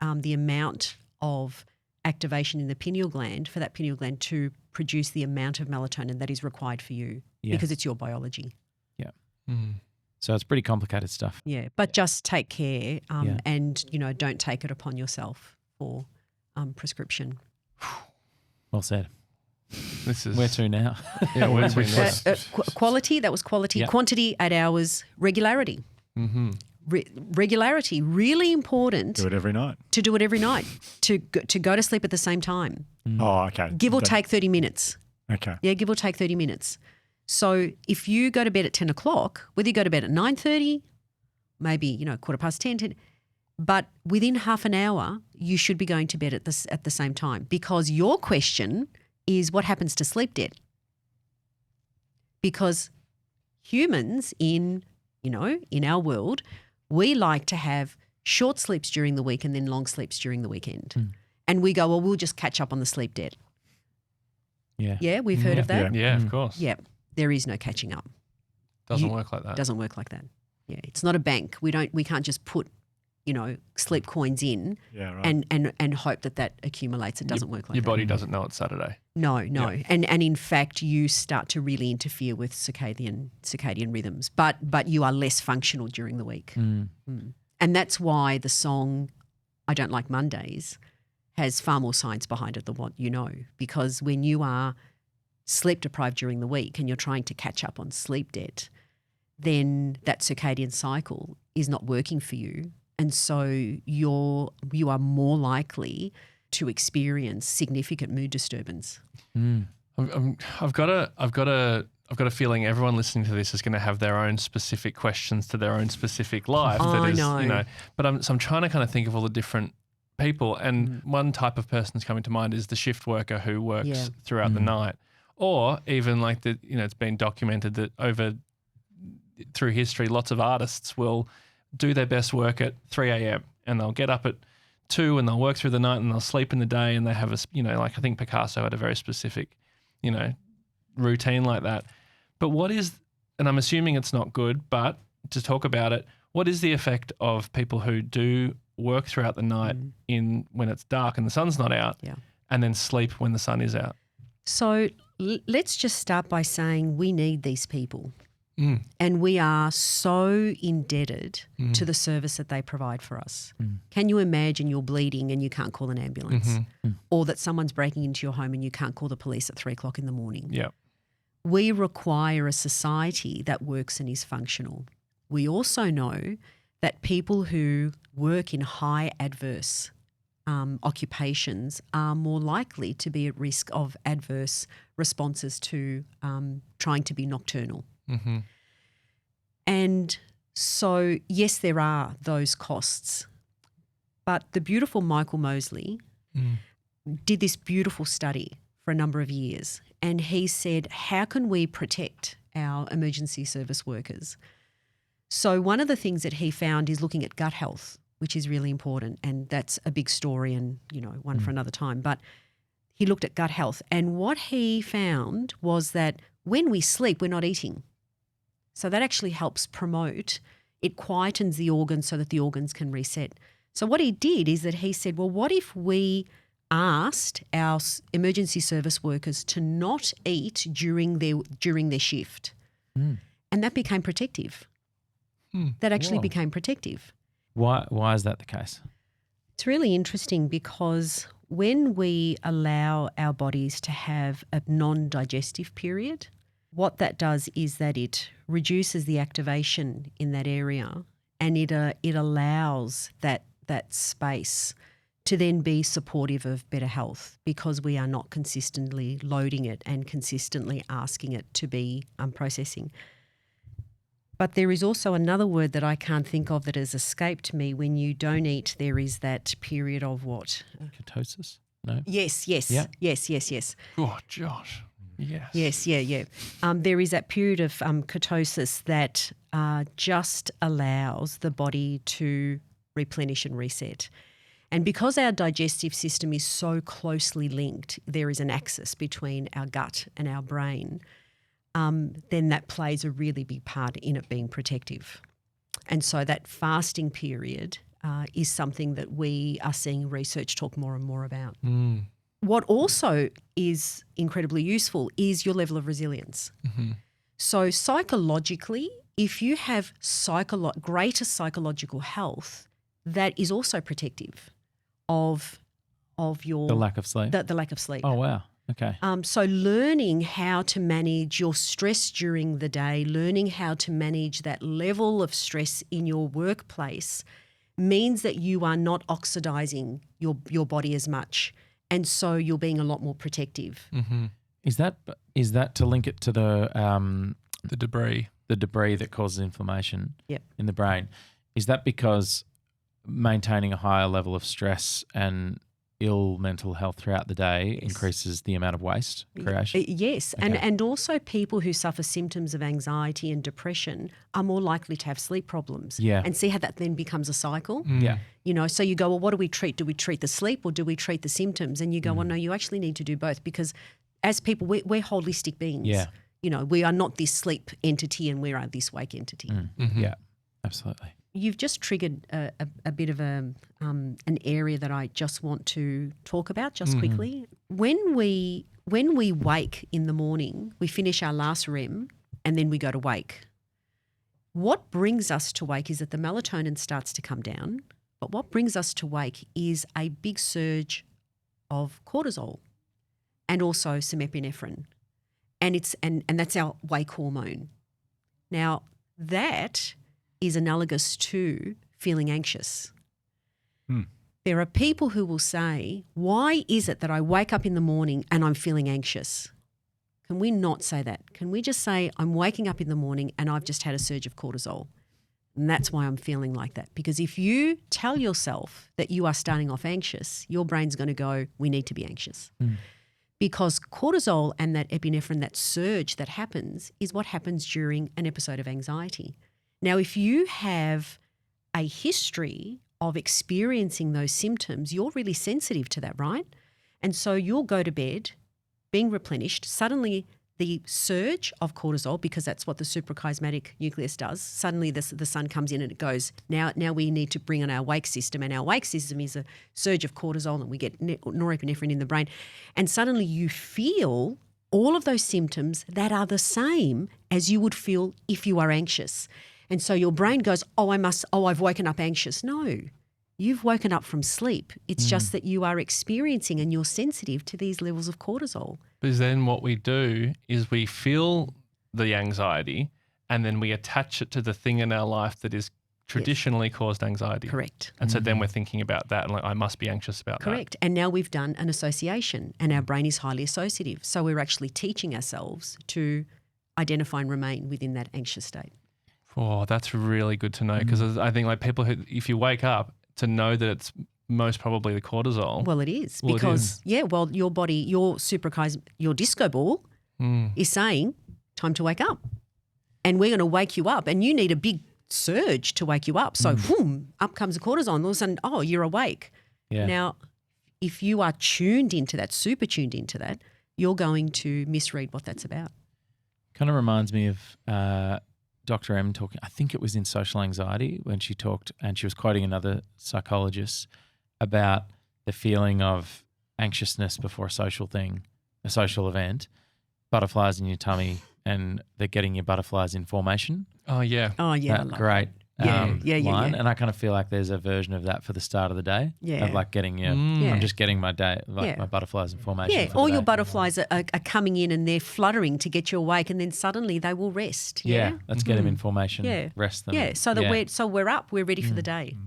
the amount of activation in the pineal gland for that pineal gland to produce the amount of melatonin that is required for you because it's your biology. Yeah. So it's pretty complicated stuff. Yeah, but just take care and, don't take it upon yourself for prescription. Well said. This is Where to now? Yeah, where to now? Quality, that was quality. Yeah. Quantity, 8 hours. Regularity. Regularity, really important do it every night. to do it every night, to go to sleep at the same time. Oh, okay. Give or take 30 minutes. Okay. Yeah, give or take 30 minutes. So if you go to bed at 10 o'clock, whether you go to bed at 9:30, maybe, 10:15, but within half an hour, you should be going to bed at the same time, because your question is what happens to sleep debt? Because humans in our world, we like to have short sleeps during the week and then long sleeps during the weekend. And we go, well, we'll just catch up on the sleep debt. Yeah. Yeah, we've heard of that. Yeah, of course. Yeah, there is no catching up. Doesn't work like that. Doesn't work like that. Yeah, it's not a bank. We can't just put, sleep coins in and hope that accumulates. It doesn't work like Your that. body doesn't know it's Saturday. No. Yeah. And in fact, you start to really interfere with circadian rhythms, but you are less functional during the week. And that's why the song I Don't Like Mondays has far more science behind it than what you know, because when you are sleep deprived during the week and you're trying to catch up on sleep debt, then that circadian cycle is not working for you. And so you are more likely to experience significant mood disturbance. I've got a feeling everyone listening to this is going to have their own specific questions to their own specific life. I know. But I'm trying to kind of think of all the different people, and one type of person that's coming to mind is the shift worker who works throughout the night, or even like it's been documented that through history, lots of artists will do their best work at 3 a.m. and they'll get up at 2 and they'll work through the night and they'll sleep in the day, and they have I think Picasso had a very specific, routine like that. But and I'm assuming it's not good, but to talk about it, what is the effect of people who do work throughout the night when it's dark and the sun's not out, and then sleep when the sun is out? So let's just start by saying we need these people. And we are so indebted to the service that they provide for us. Can you imagine you're bleeding and you can't call an ambulance, or that someone's breaking into your home and you can't call the police at 3 o'clock in the morning? Yeah. We require a society that works and is functional. We also know that people who work in high adverse occupations are more likely to be at risk of adverse responses to trying to be nocturnal. And so, yes, there are those costs, but the beautiful Michael Mosley did this beautiful study for a number of years, and he said, how can we protect our emergency service workers? So one of the things that he found is looking at gut health, which is really important, and that's a big story and, one for another time. But he looked at gut health, and what he found was that when we sleep, we're not eating. So that actually helps promote, it quietens the organs so that the organs can reset. So what he did is that he said, well, what if we asked our emergency service workers to not eat during their shift? And that became protective. That actually became protective. Why is that the case? It's really interesting because when we allow our bodies to have a non-digestive period, what that does is that it reduces the activation in that area, and it allows that space to then be supportive of better health, because we are not consistently loading it and consistently asking it to be processing. But there is also another word that I can't think of that has escaped me. When you don't eat, there is that period of what? Ketosis? No? Yes. Yeah. Yes. Oh, Josh. Yes. Yes, yeah. There is that period of ketosis that just allows the body to replenish and reset. And because our digestive system is so closely linked, there is an axis between our gut and our brain, then that plays a really big part in it being protective. And so that fasting period is something that we are seeing research talk more and more about. What also is incredibly useful is your level of resilience. So psychologically, if you have greater psychological health, that is also protective of your The lack of sleep? The lack of sleep. Oh, wow. Okay. So learning how to manage your stress during the day, learning how to manage that level of stress in your workplace means that you are not oxidizing your body as much, and so you're being a lot more protective. Is that to link it to the debris that causes inflammation Yep. in the brain? Is that because maintaining a higher level of stress and ill mental health throughout the day increases the amount of waste creation? Yes, Okay. and also people who suffer symptoms of anxiety and depression are more likely to have sleep problems. Yeah. And see how that then becomes a cycle. Yeah. So you go, well, what do we treat? Do we treat the sleep or do we treat the symptoms? And you go, well, no, you actually need to do both, because as people, we're holistic beings. Yeah. We are not this sleep entity and we are this wake entity. Yeah, absolutely. You've just triggered a bit of an area that I just want to talk about just quickly. When we wake in the morning, we finish our last REM and then we go to wake. What brings us to wake is that the melatonin starts to come down, but what brings us to wake is a big surge of cortisol and also some epinephrine, and that's our wake hormone. Now that is analogous to feeling anxious. There are people who will say, why is it that I wake up in the morning and I'm feeling anxious? Can we not say that? Can we just say, I'm waking up in the morning and I've just had a surge of cortisol, and that's why I'm feeling like that? Because if you tell yourself that you are starting off anxious, your brain's going to go, we need to be anxious. Because cortisol and that epinephrine, that surge that happens, is what happens during an episode of anxiety. Now, if you have a history of experiencing those symptoms, you're really sensitive to that, right? And so you'll go to bed being replenished. Suddenly the surge of cortisol, because that's what the suprachiasmatic nucleus does, suddenly the sun comes in and it goes, now we need to bring on our wake system, and our wake system is a surge of cortisol and we get norepinephrine in the brain. And suddenly you feel all of those symptoms that are the same as you would feel if you are anxious. And so your brain goes, I've woken up anxious. No, you've woken up from sleep. It's just that you are experiencing and you're sensitive to these levels of cortisol. Because then what we do is we feel the anxiety and then we attach it to the thing in our life that is traditionally caused anxiety. Correct. And so then we're thinking about that and I must be anxious about that. Correct. And now we've done an association and our brain is highly associative. So we're actually teaching ourselves to identify and remain within that anxious state. Oh, that's really good to know, because I think people who, if you wake up, to know that it's most probably the cortisol. Well, it is Well, it because, is. your body, your disco ball is saying, time to wake up. And we're going to wake you up, and you need a big surge to wake you up. So, boom, up comes the cortisol. All of a sudden, oh, you're awake. Yeah. Now, if you are tuned into that, super tuned into that, you're going to misread what that's about. Kind of reminds me of Dr. M talking, I think it was in Social Anxiety when she talked, and she was quoting another psychologist about the feeling of anxiousness before a social event, butterflies in your tummy, and they're getting your butterflies in formation. Oh, yeah. Oh, yeah. That great line. Yeah. And I kind of feel like there's a version of that for the start of the day. Yeah. Of like getting your, Yeah. I'm just getting my day, like Yeah. my butterflies in formation. Yeah, for the all day. your butterflies are coming in and they're fluttering to get you awake, and then suddenly they will rest. Yeah, let's get them in formation, Yeah. rest them. Yeah, so that we're up, we're ready for the day.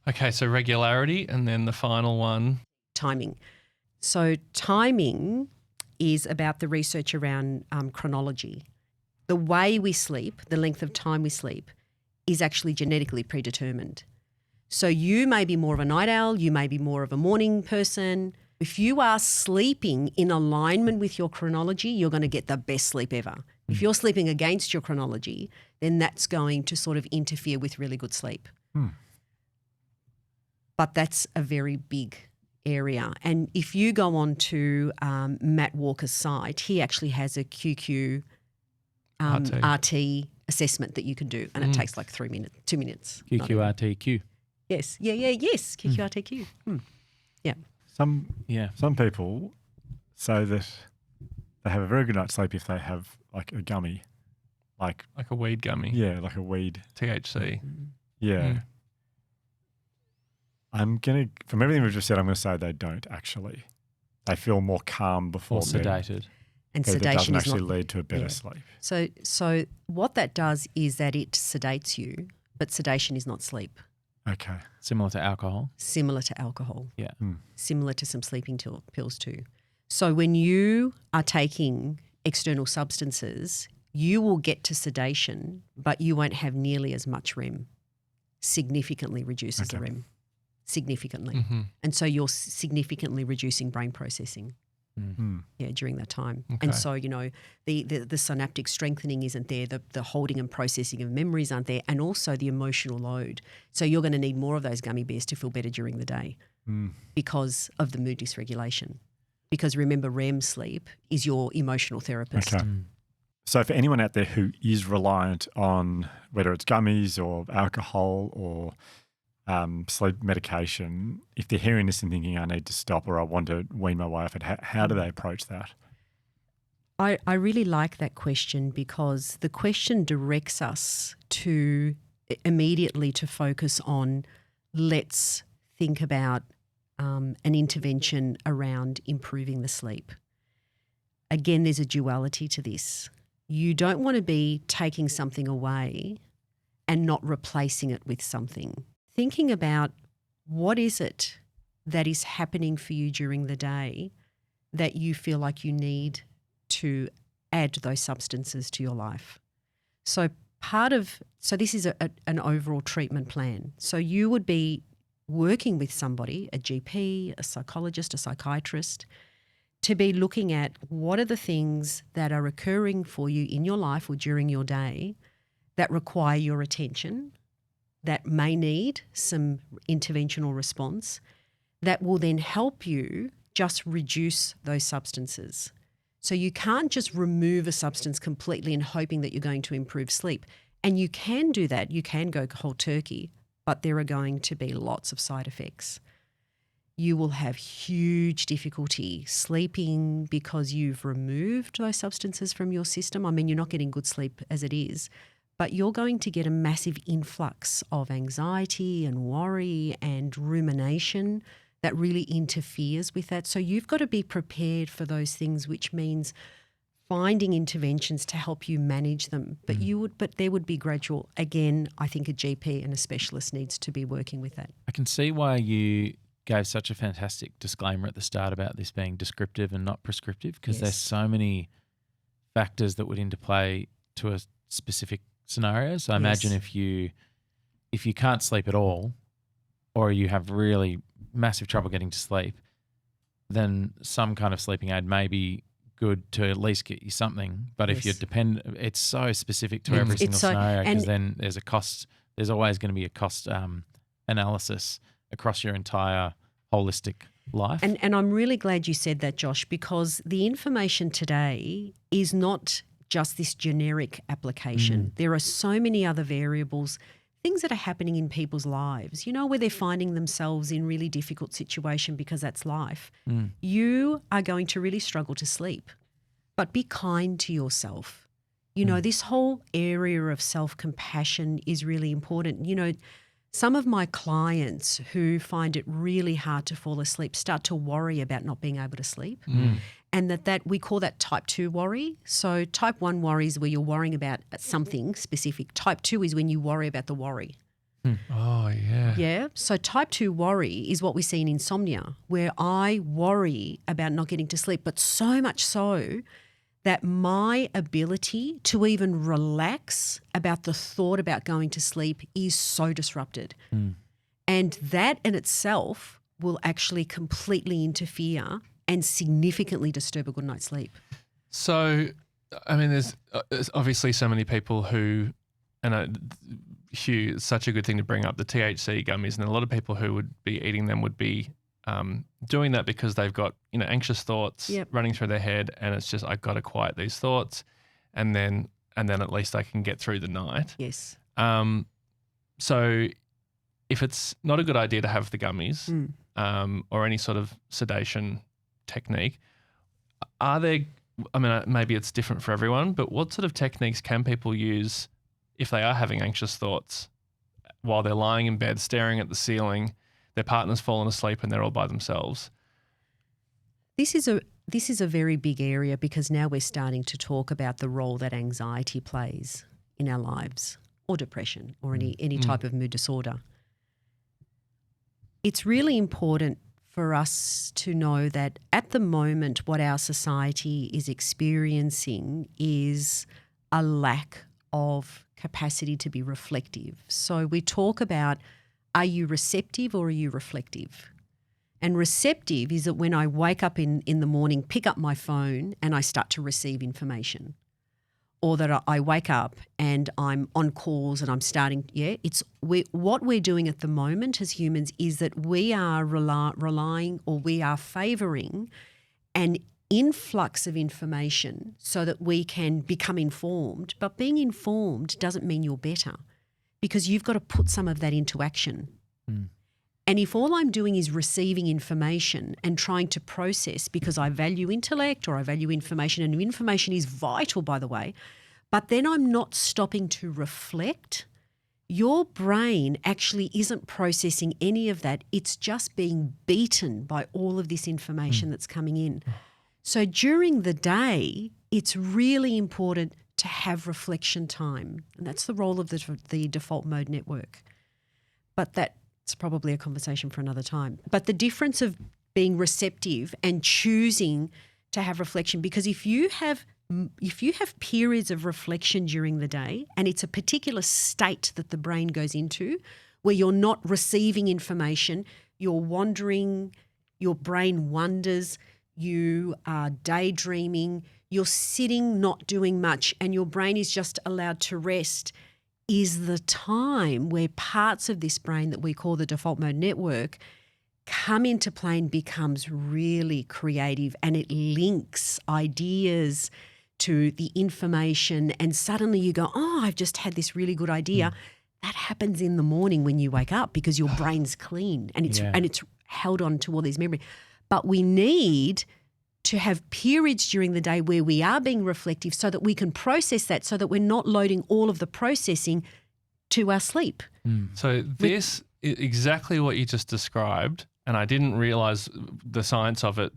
Okay, so regularity, and then the final one. Timing. So timing is about the research around chronology. The way we sleep, the length of time we sleep, is actually genetically predetermined. So you may be more of a night owl, you may be more of a morning person. If you are sleeping in alignment with your chronology, you're going to get the best sleep ever. If you're sleeping against your chronology, then that's going to sort of interfere with really good sleep. But that's a very big area. And if you go on to Matt Walker's site, he actually has a QQRT assessment that you can do, and it takes like 2 minutes. QQRTQ. Yes. Yes. QQRTQ. Yeah. Some people say that they have a very good night's sleep if they have like a gummy, like Like a weed gummy. like a weed. THC. Yeah. From everything we've just said, I'm gonna say they don't actually. They feel more calm before Or bed. sedated. And That sedation doesn't is actually not. lead to a better sleep. So what that does is that it sedates you, but sedation is not sleep. Okay. Similar to alcohol. Similar to alcohol. Yeah. Similar to some sleeping pills too. So when you are taking external substances, you will get to sedation, but you won't have nearly as much REM. Significantly reduces the REM. Significantly. And so you're significantly reducing brain processing. During that time. Okay. And so, the synaptic strengthening isn't there, the holding and processing of memories aren't there, and also the emotional load. So you're going to need more of those gummy bears to feel better during the day because of the mood dysregulation. Because remember, REM sleep is your emotional therapist. Okay. So for anyone out there who is reliant on whether it's gummies or alcohol or sleep medication, if they're hearing this and thinking I need to stop or I want to wean my way off it, how do they approach that? I really like that question because the question directs us to immediately to focus on let's think about an intervention around improving the sleep. Again, there's a duality to this. You don't want to be taking something away and not replacing it with something. Thinking about what is it that is happening for you during the day that you feel like you need to add those substances to your life. So this is an overall treatment plan. So you would be working with somebody, a GP, a psychologist, a psychiatrist, to be looking at what are the things that are occurring for you in your life or during your day that require your attention, that may need some interventional response, that will then help you just reduce those substances. So you can't just remove a substance completely and hoping that you're going to improve sleep. And you can do that. You can go cold turkey, but there are going to be lots of side effects. You will have huge difficulty sleeping because you've removed those substances from your system. I mean, you're not getting good sleep as it is, but you're going to get a massive influx of anxiety and worry and rumination that really interferes with that. So you've got to be prepared for those things, which means finding interventions to help you manage them. But there would be gradual. Again, I think a GP and a specialist needs to be working with that. I can see why you gave such a fantastic disclaimer at the start about this being descriptive and not prescriptive, because there's so many factors that would interplay to a specific scenario. So I imagine if you can't sleep at all, or you have really massive trouble getting to sleep, then some kind of sleeping aid may be good to at least get you something. But if you're Yes. dependent, it's so specific to every single It's so- scenario, because and- then there's a cost. There's always going to be a cost analysis across your entire holistic life. And I'm really glad you said that, Josh, because the information today is not just this generic application. There are so many other variables, things that are happening in people's lives, where they're finding themselves in really difficult situation because that's life. You are going to really struggle to sleep, but be kind to yourself. This whole area of self-compassion is really important. Some of my clients who find it really hard to fall asleep start to worry about not being able to sleep. And that we call that type 2 worry. So type 1 worry is where you're worrying about something specific. Type 2 is when you worry about the worry. Oh, yeah. Yeah. So type 2 worry is what we see in insomnia, where I worry about not getting to sleep, but so much so that my ability to even relax about the thought about going to sleep is so disrupted. And that in itself will actually completely interfere and significantly disturb a good night's sleep. So, I mean, there's obviously so many people who, Hugh, it's such a good thing to bring up, the THC gummies, and a lot of people who would be eating them would be doing that because they've got, anxious thoughts running through their head, and it's just, I've got to quiet these thoughts, and then at least I can get through the night. Yes. So if it's not a good idea to have the gummies or any sort of sedation technique, are there, maybe it's different for everyone, but what sort of techniques can people use if they are having anxious thoughts while they're lying in bed staring at the ceiling, their partner's fallen asleep and they're all by themselves? This is a very big area because now we're starting to talk about the role that anxiety plays in our lives, or depression, or any type of mood disorder. It's really important for us to know that at the moment what our society is experiencing is a lack of capacity to be reflective. So we talk about, are you receptive or are you reflective? And receptive is that when I wake up in the morning, pick up my phone and I start to receive information. Or that I wake up and I'm on calls and I'm starting, what we're doing at the moment as humans is that we are relying, or we are favouring an influx of information so that we can become informed. But being informed doesn't mean you're better, because you've got to put some of that into action. And if all I'm doing is receiving information and trying to process because I value intellect or I value information, and information is vital, by the way, but then I'm not stopping to reflect, your brain actually isn't processing any of that. It's just being beaten by all of this information that's coming in. So during the day, it's really important to have reflection time. And that's the role of the default mode network. But it's probably a conversation for another time. But the difference of being receptive and choosing to have reflection, because if you have periods of reflection during the day, and it's a particular state that the brain goes into where you're not receiving information, you're wandering, your brain wanders, you are daydreaming, you're sitting not doing much, and your brain is just allowed to rest, is the time where parts of this brain that we call the default mode network come into play and becomes really creative, and it links ideas to the information, and suddenly you go, oh, I've just had this really good idea. That happens in the morning when you wake up because your brain's clean and it's held on to all these memories. But we need to have periods during the day where we are being reflective so that we can process that, so that we're not loading all of the processing to our sleep. So this is exactly what you just described, and I didn't realise the science of it,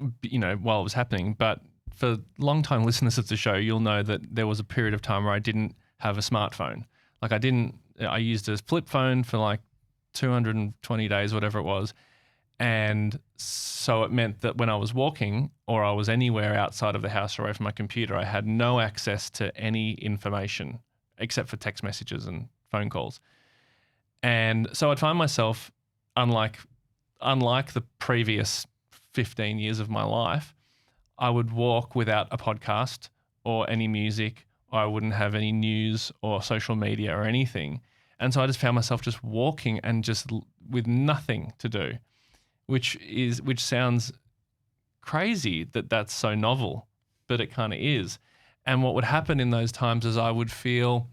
while it was happening. But for long-time listeners of the show, you'll know that there was a period of time where I didn't have a smartphone. I used a flip phone for like 220 days, whatever it was. And so it meant that when I was walking or I was anywhere outside of the house or away from my computer, I had no access to any information except for text messages and phone calls. And so I'd find myself, unlike the previous 15 years of my life, I would walk without a podcast or any music, or I wouldn't have any news or social media or anything. And so I just found myself just walking and just with nothing to do, which sounds crazy that that's so novel, but it kind of is. And what would happen in those times is I would feel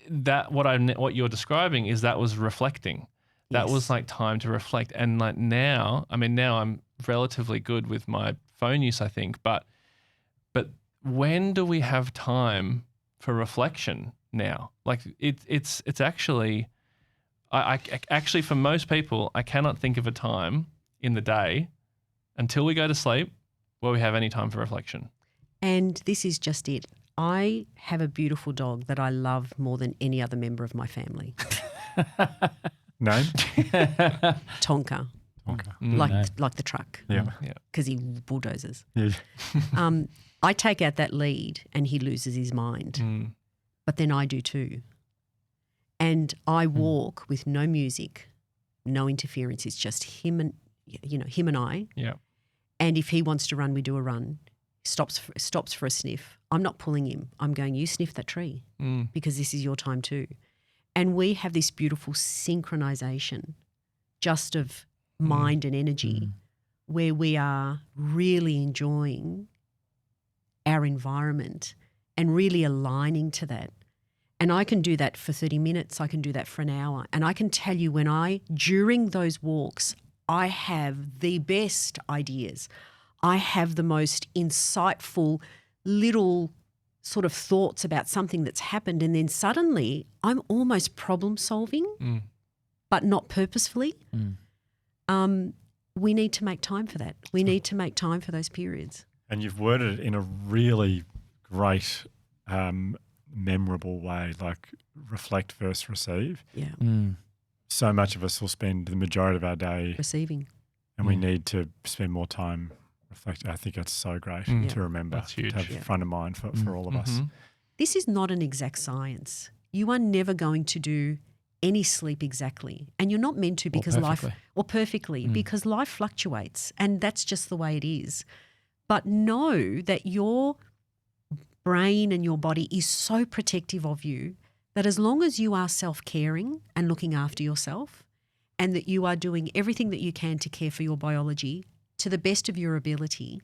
that what you're describing is that was reflecting. That Yes. was like time to reflect. And like now I'm relatively good with my phone use, I think, but when do we have time for reflection now? Like it's actually, I actually, for most people, I cannot think of a time in the day until we go to sleep where we have any time for reflection. And this is just it. I have a beautiful dog that I love more than any other member of my family. Name? Tonka, Okay. like the truck, Yeah. because he bulldozes. Yeah. I take out that lead and he loses his mind, Mm. but then I do too. And I walk with no music, no interference. It's just him and I. Yeah. And if he wants to run, we do a run. Stops for a sniff. I'm not pulling him. I'm going, you sniff that tree Mm. because this is your time too. And we have this beautiful synchronization just of mind and energy where we are really enjoying our environment and really aligning to that. And I can do that for 30 minutes. I can do that for an hour. And I can tell you during those walks, I have the best ideas. I have the most insightful little sort of thoughts about something that's happened. And then suddenly I'm almost problem solving, but not purposefully. We need to make time for that. We need to make time for those periods. And you've worded it in a really great, memorable way, like reflect versus receive. Yeah. So much of us will spend the majority of our day, Receiving. and we need to spend more time reflecting. I think that's so great to remember, That's huge. to have front of mind for all of us. This is not an exact science. You are never going to do any sleep exactly. And you're not meant to because perfectly, because life fluctuates and that's just the way it is. But know that your brain and your body is so protective of you that as long as you are self-caring and looking after yourself and that you are doing everything that you can to care for your biology to the best of your ability,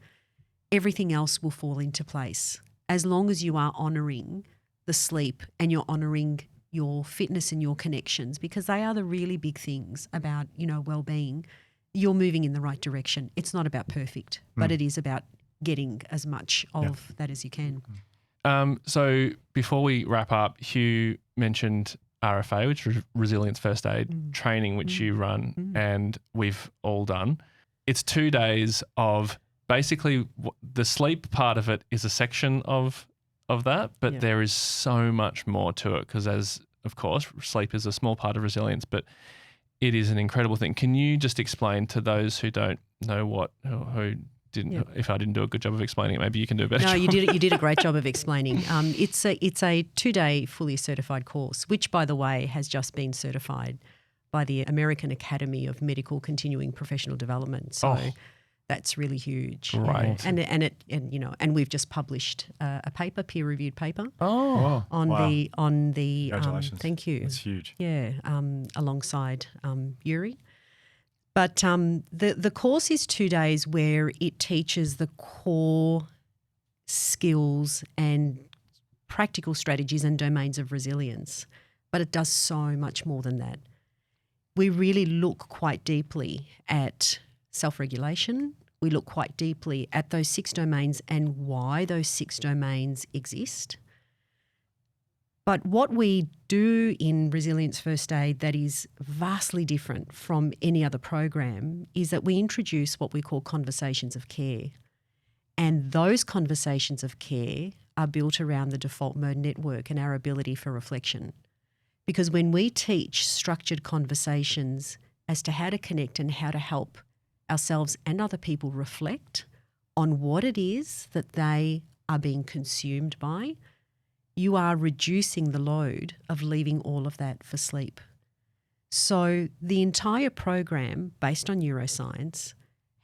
everything else will fall into place. As long as you are honouring the sleep and you're honouring your fitness and your connections, because they are the really big things about, well-being, you're moving in the right direction. It's not about perfect, but it is about getting as much of that as you can. So before we wrap up, Hugh mentioned RFA, which is Resilience First Aid training, which you run and we've all done. It's 2 days of basically the sleep part of it is a section of that, but there is so much more to it because of course, sleep is a small part of resilience, but it is an incredible thing. Can you just explain to those who don't know if I didn't do a good job of explaining it, maybe you can do a better job. No, you did a great job of explaining. It's a 2-day fully certified course, which, by the way, has just been certified by the American Academy of Medical Continuing Professional Development. So that's really huge. Right. And we've just published a paper, peer-reviewed paper, Oh, on the Congratulations. thank you. That's huge. Yeah, alongside Yuri. But the course is 2 days where it teaches the core skills and practical strategies and domains of resilience, but it does so much more than that. We really look quite deeply at self-regulation. We look quite deeply at those 6 domains and why those 6 domains exist. But what we do in Resilience First Aid that is vastly different from any other program is that we introduce what we call conversations of care. And those conversations of care are built around the default mode network and our ability for reflection. Because when we teach structured conversations as to how to connect and how to help ourselves and other people reflect on what it is that they are being consumed by, you are reducing the load of leaving all of that for sleep. So the entire program, based on neuroscience,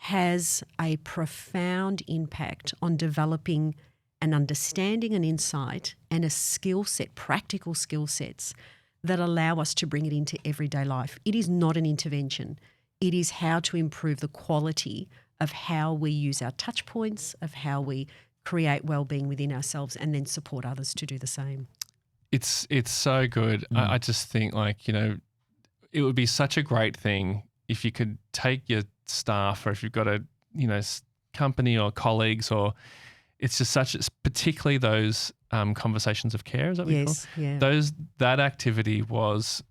has a profound impact on developing an understanding and insight and a skill set, practical skill sets that allow us to bring it into everyday life. It is not an intervention. It is how to improve the quality of how we use our touch points, of how we create well-being within ourselves and then support others to do the same. It's so good. I just think it would be such a great thing if you could take your staff, or if you've got a company or colleagues, or it's just particularly those conversations of care, is that what you call it? Yeah. That activity was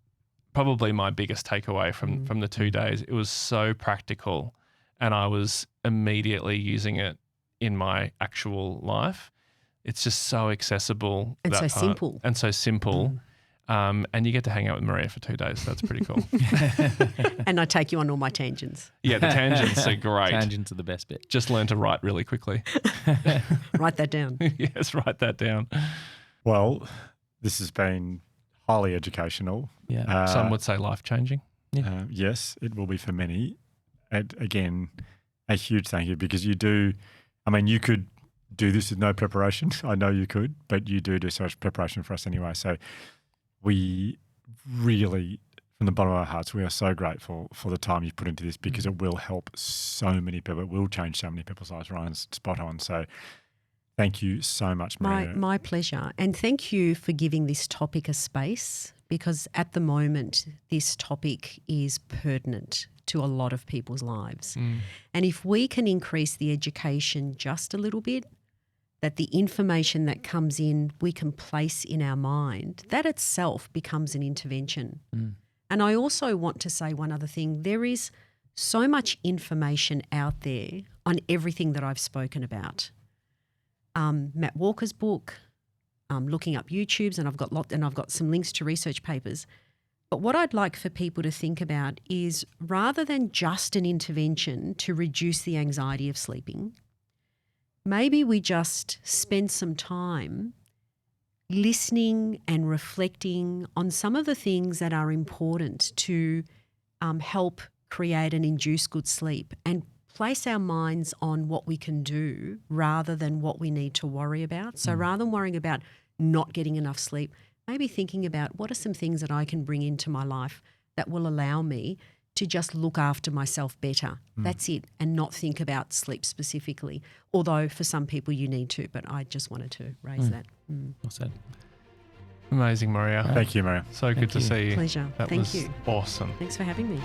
probably my biggest takeaway from the 2 days. It was so practical, and I was immediately using it in my actual life. It's just so accessible. And so simple. And so simple. And you get to hang out with Maria for 2 days. So that's pretty cool. And I take you on all my tangents. Yeah, the tangents are great. Tangents are the best bit. Just learn to write really quickly. Write that down. Yes, write that down. Well, this has been highly educational. Yeah. Some would say life-changing. Yes, it will be for many. And again, a huge thank you, because you could do this with no preparation. I know you could, but you do so much preparation for us anyway. So we really, from the bottom of our hearts, we are so grateful for the time you've put into this, because it will help so many people. It will change so many people's lives. Ryan's spot on. So thank you so much, Maria. My pleasure. And thank you for giving this topic a space, because at the moment this topic is pertinent to a lot of people's lives. And if we can increase the education just a little bit, that the information that comes in we can place in our mind, that itself becomes an intervention. And I also want to say one other thing. There is so much information out there on everything that I've spoken about. Matt Walker's book, looking up YouTube's, and I've got some links to research papers. But what I'd like for people to think about is, rather than just an intervention to reduce the anxiety of sleeping, maybe we just spend some time listening and reflecting on some of the things that are important to help create and induce good sleep, and place our minds on what we can do rather than what we need to worry about. So rather than worrying about not getting enough sleep, maybe thinking about what are some things that I can bring into my life that will allow me to just look after myself better. That's it, and not think about sleep specifically, although for some people you need to, but I just wanted to raise that. Well said. Amazing, Maria. Thank you, Maria. So good to see you. Pleasure. That Thank was you. awesome. Thanks for having me.